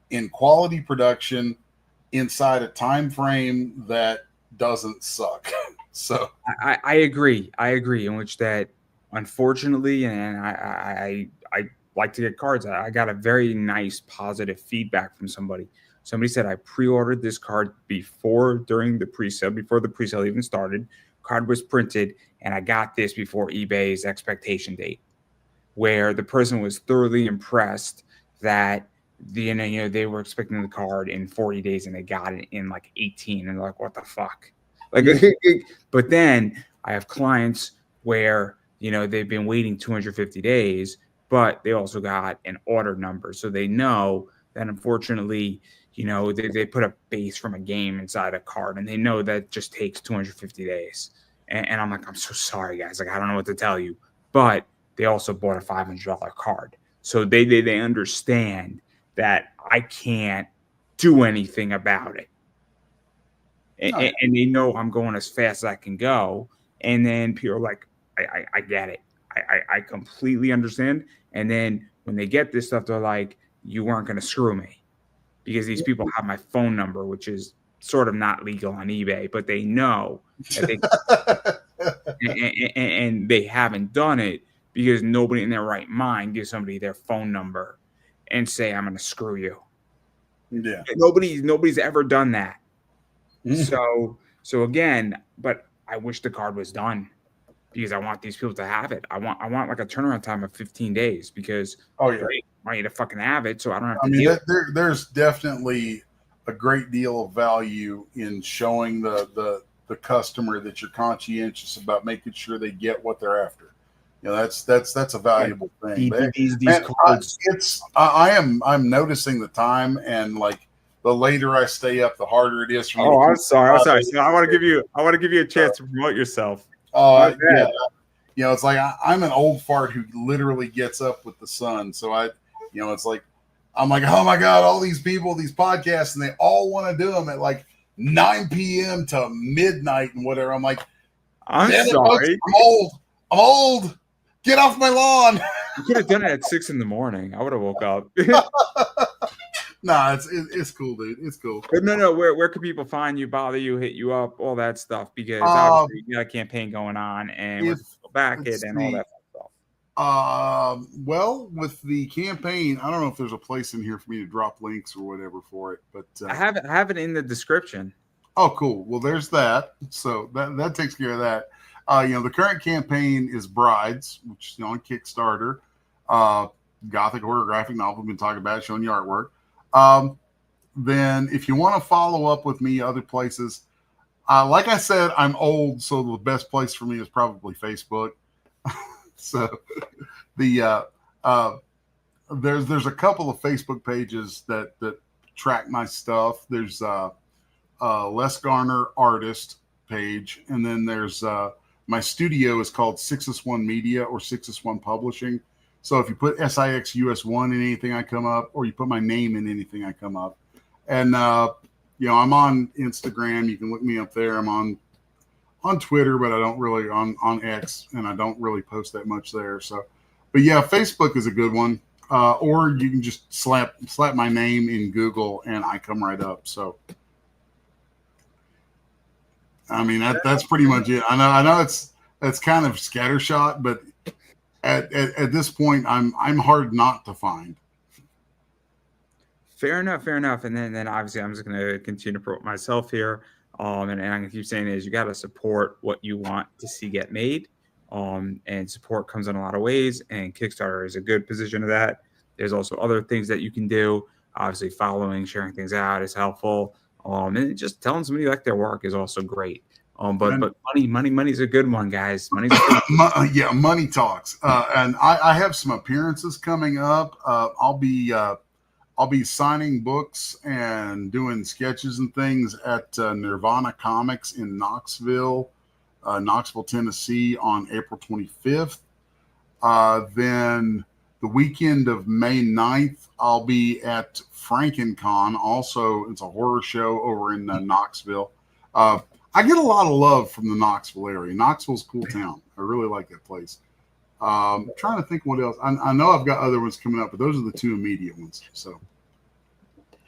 in quality production inside a time frame that doesn't suck. So I agree in which that, unfortunately, and I like to get cards. I got a very nice positive feedback from somebody. Somebody said, I pre-ordered this card before the presale even started. Card was printed, and I got this before eBay's expectation date, where the person was thoroughly impressed that they were expecting the card in 40 days and they got it in like 18, and they're like, what the fuck? Like, but then I have clients where they've been waiting 250 days, but they also got an order number, so they know that unfortunately, they put a base from a game inside a card, and they know that just takes 250 days. And I'm like, I'm so sorry, guys. Like, I don't know what to tell you, but they also bought a $500 card, so they understand that I can't do anything about it. And they know I'm going as fast as I can go. And then people are like, I get it. I completely understand. And then when they get this stuff, they're like, you weren't going to screw me, because these people have my phone number, which is sort of not legal on eBay, but they know that and they haven't done it because nobody in their right mind gives somebody their phone number and say, I'm going to screw you. Yeah. Nobody's ever done that. So again, but I wish the card was done, because I want these people to have it. I want like a turnaround time of 15 days, because I need to fucking have it, so I don't have to deal. There's definitely a great deal of value in showing the customer that you're conscientious about making sure they get what they're after. That's a valuable thing. I'm noticing the time, and like the later I stay up, the harder it is for me. I'm sorry. So I want to give you a chance to promote yourself. Yeah. It's like I'm an old fart who literally gets up with the sun. So it's like I'm like, oh my God, all these people, these podcasts, and they all want to do them at like 9 p.m. to midnight and whatever. I'm like, I'm sorry. I'm old. Get off my lawn. You could have done it at 6 a.m. I would have woke up. Nah, it's cool, dude. It's cool. But no. Where can people find you, bother you, hit you up, all that stuff? Because obviously you got a campaign going on, and where can people back it and all that stuff. Well, with the campaign, I don't know if there's a place in here for me to drop links or whatever for it, but I have it in the description. Oh, cool. Well, there's that. So that takes care of that. The current campaign is Brides, which is on Kickstarter. Gothic horror graphic novel. We've been talking about it, showing you artwork. Then if you want to follow up with me other places, like I said, I'm old, so the best place for me is probably Facebook. So there's a couple of Facebook pages that track my stuff. There's Les Garner artist page, and then there's my studio is called 6S1 Media or 6S1 Publishing. So if you put SIXUS1 in anything I come up, or you put my name in anything I come up, and I'm on Instagram. You can look me up there. I'm on Twitter, but I don't really on X, and I don't really post that much there. So, but yeah, Facebook is a good one. Or you can just slap my name in Google, and I come right up. So, I mean that's pretty much it. I know that's kind of scattershot, but at this point, I'm hard not to find. Fair enough. And then obviously I'm just going to continue to promote myself here. And I'm going to keep saying is you got to support what you want to see get made. And support comes in a lot of ways, and Kickstarter is a good position of that. There's also other things that you can do. Obviously following, sharing things out is helpful. And just telling somebody you like their work is also great. But money is a good one, guys. Money's yeah, money talks. And I have some appearances coming up. I'll be signing books and doing sketches and things at Nirvana Comics in Knoxville, Tennessee on April 25th. Then the weekend of May 9th, I'll be at FrankenCon. Also, it's a horror show over in Knoxville. I get a lot of love from the Knoxville area. Knoxville's a cool town. I really like that place. I'm trying to think what else. I know I've got other ones coming up, but those are the two immediate ones. So,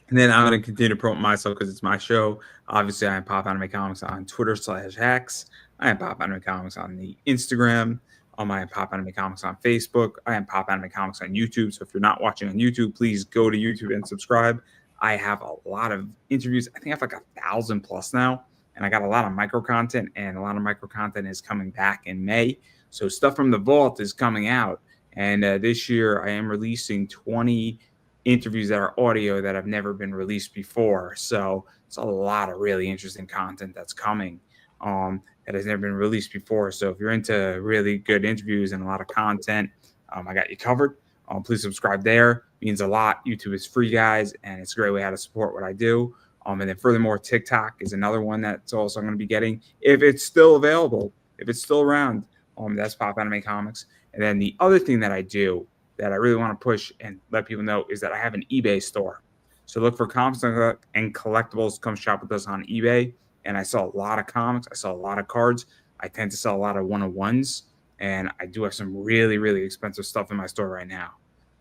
and then I'm going to continue to promote myself because it's my show. Obviously, I am Pop Anime Comics on Twitter/X. I am Pop Anime Comics on the Instagram. I am Pop Anime Comics on Facebook. I am Pop Anime Comics on YouTube. So if you're not watching on YouTube, please go to YouTube and subscribe. I have a lot of interviews. I think I have like 1,000 plus now. And I got a lot of micro content, and a lot of micro content is coming back in May. So stuff from the vault is coming out. And this year I am releasing 20 interviews that are audio that have never been released before. So it's a lot of really interesting content that's coming that has never been released before. So if you're into really good interviews and a lot of content, I got you covered. Please subscribe there. It means a lot. YouTube is free, guys, and it's a great way how to support what I do. And then furthermore, TikTok is another one that's also going to be getting, if it's still available, if it's still around, that's Pop Anime Comics. And then the other thing that I do that I really want to push and let people know is that I have an eBay store. So look for comics and collectibles. Come shop with us on eBay. And I sell a lot of comics. I sell a lot of cards. I tend to sell a lot of one-on-ones. And I do have some really, really expensive stuff in my store right now.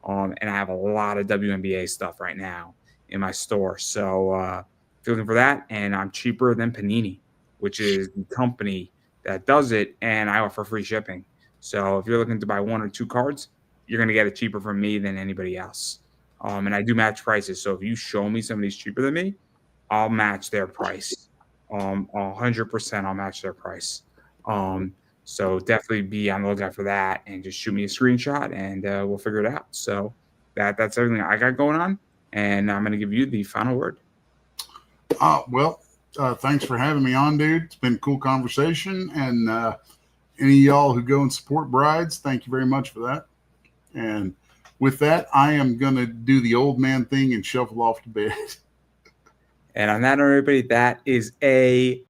And I have a lot of WNBA stuff right now in my store. So, if you're looking for that, and I'm cheaper than Panini, which is the company that does it, and I offer free shipping. So if you're looking to buy 1 or 2 cards, you're going to get it cheaper from me than anybody else. And I do match prices. So if you show me somebody's cheaper than me, I'll match their price. 100% I'll match their price. So definitely be on the lookout for that, and just shoot me a screenshot, and we'll figure it out. So that's everything I got going on, and I'm going to give you the final word. Thanks for having me on, dude. It's been a cool conversation. And any of y'all who go and support Brides, thank you very much for that. And with that, I am going to do the old man thing and shuffle off to bed. And on that, everybody, that is a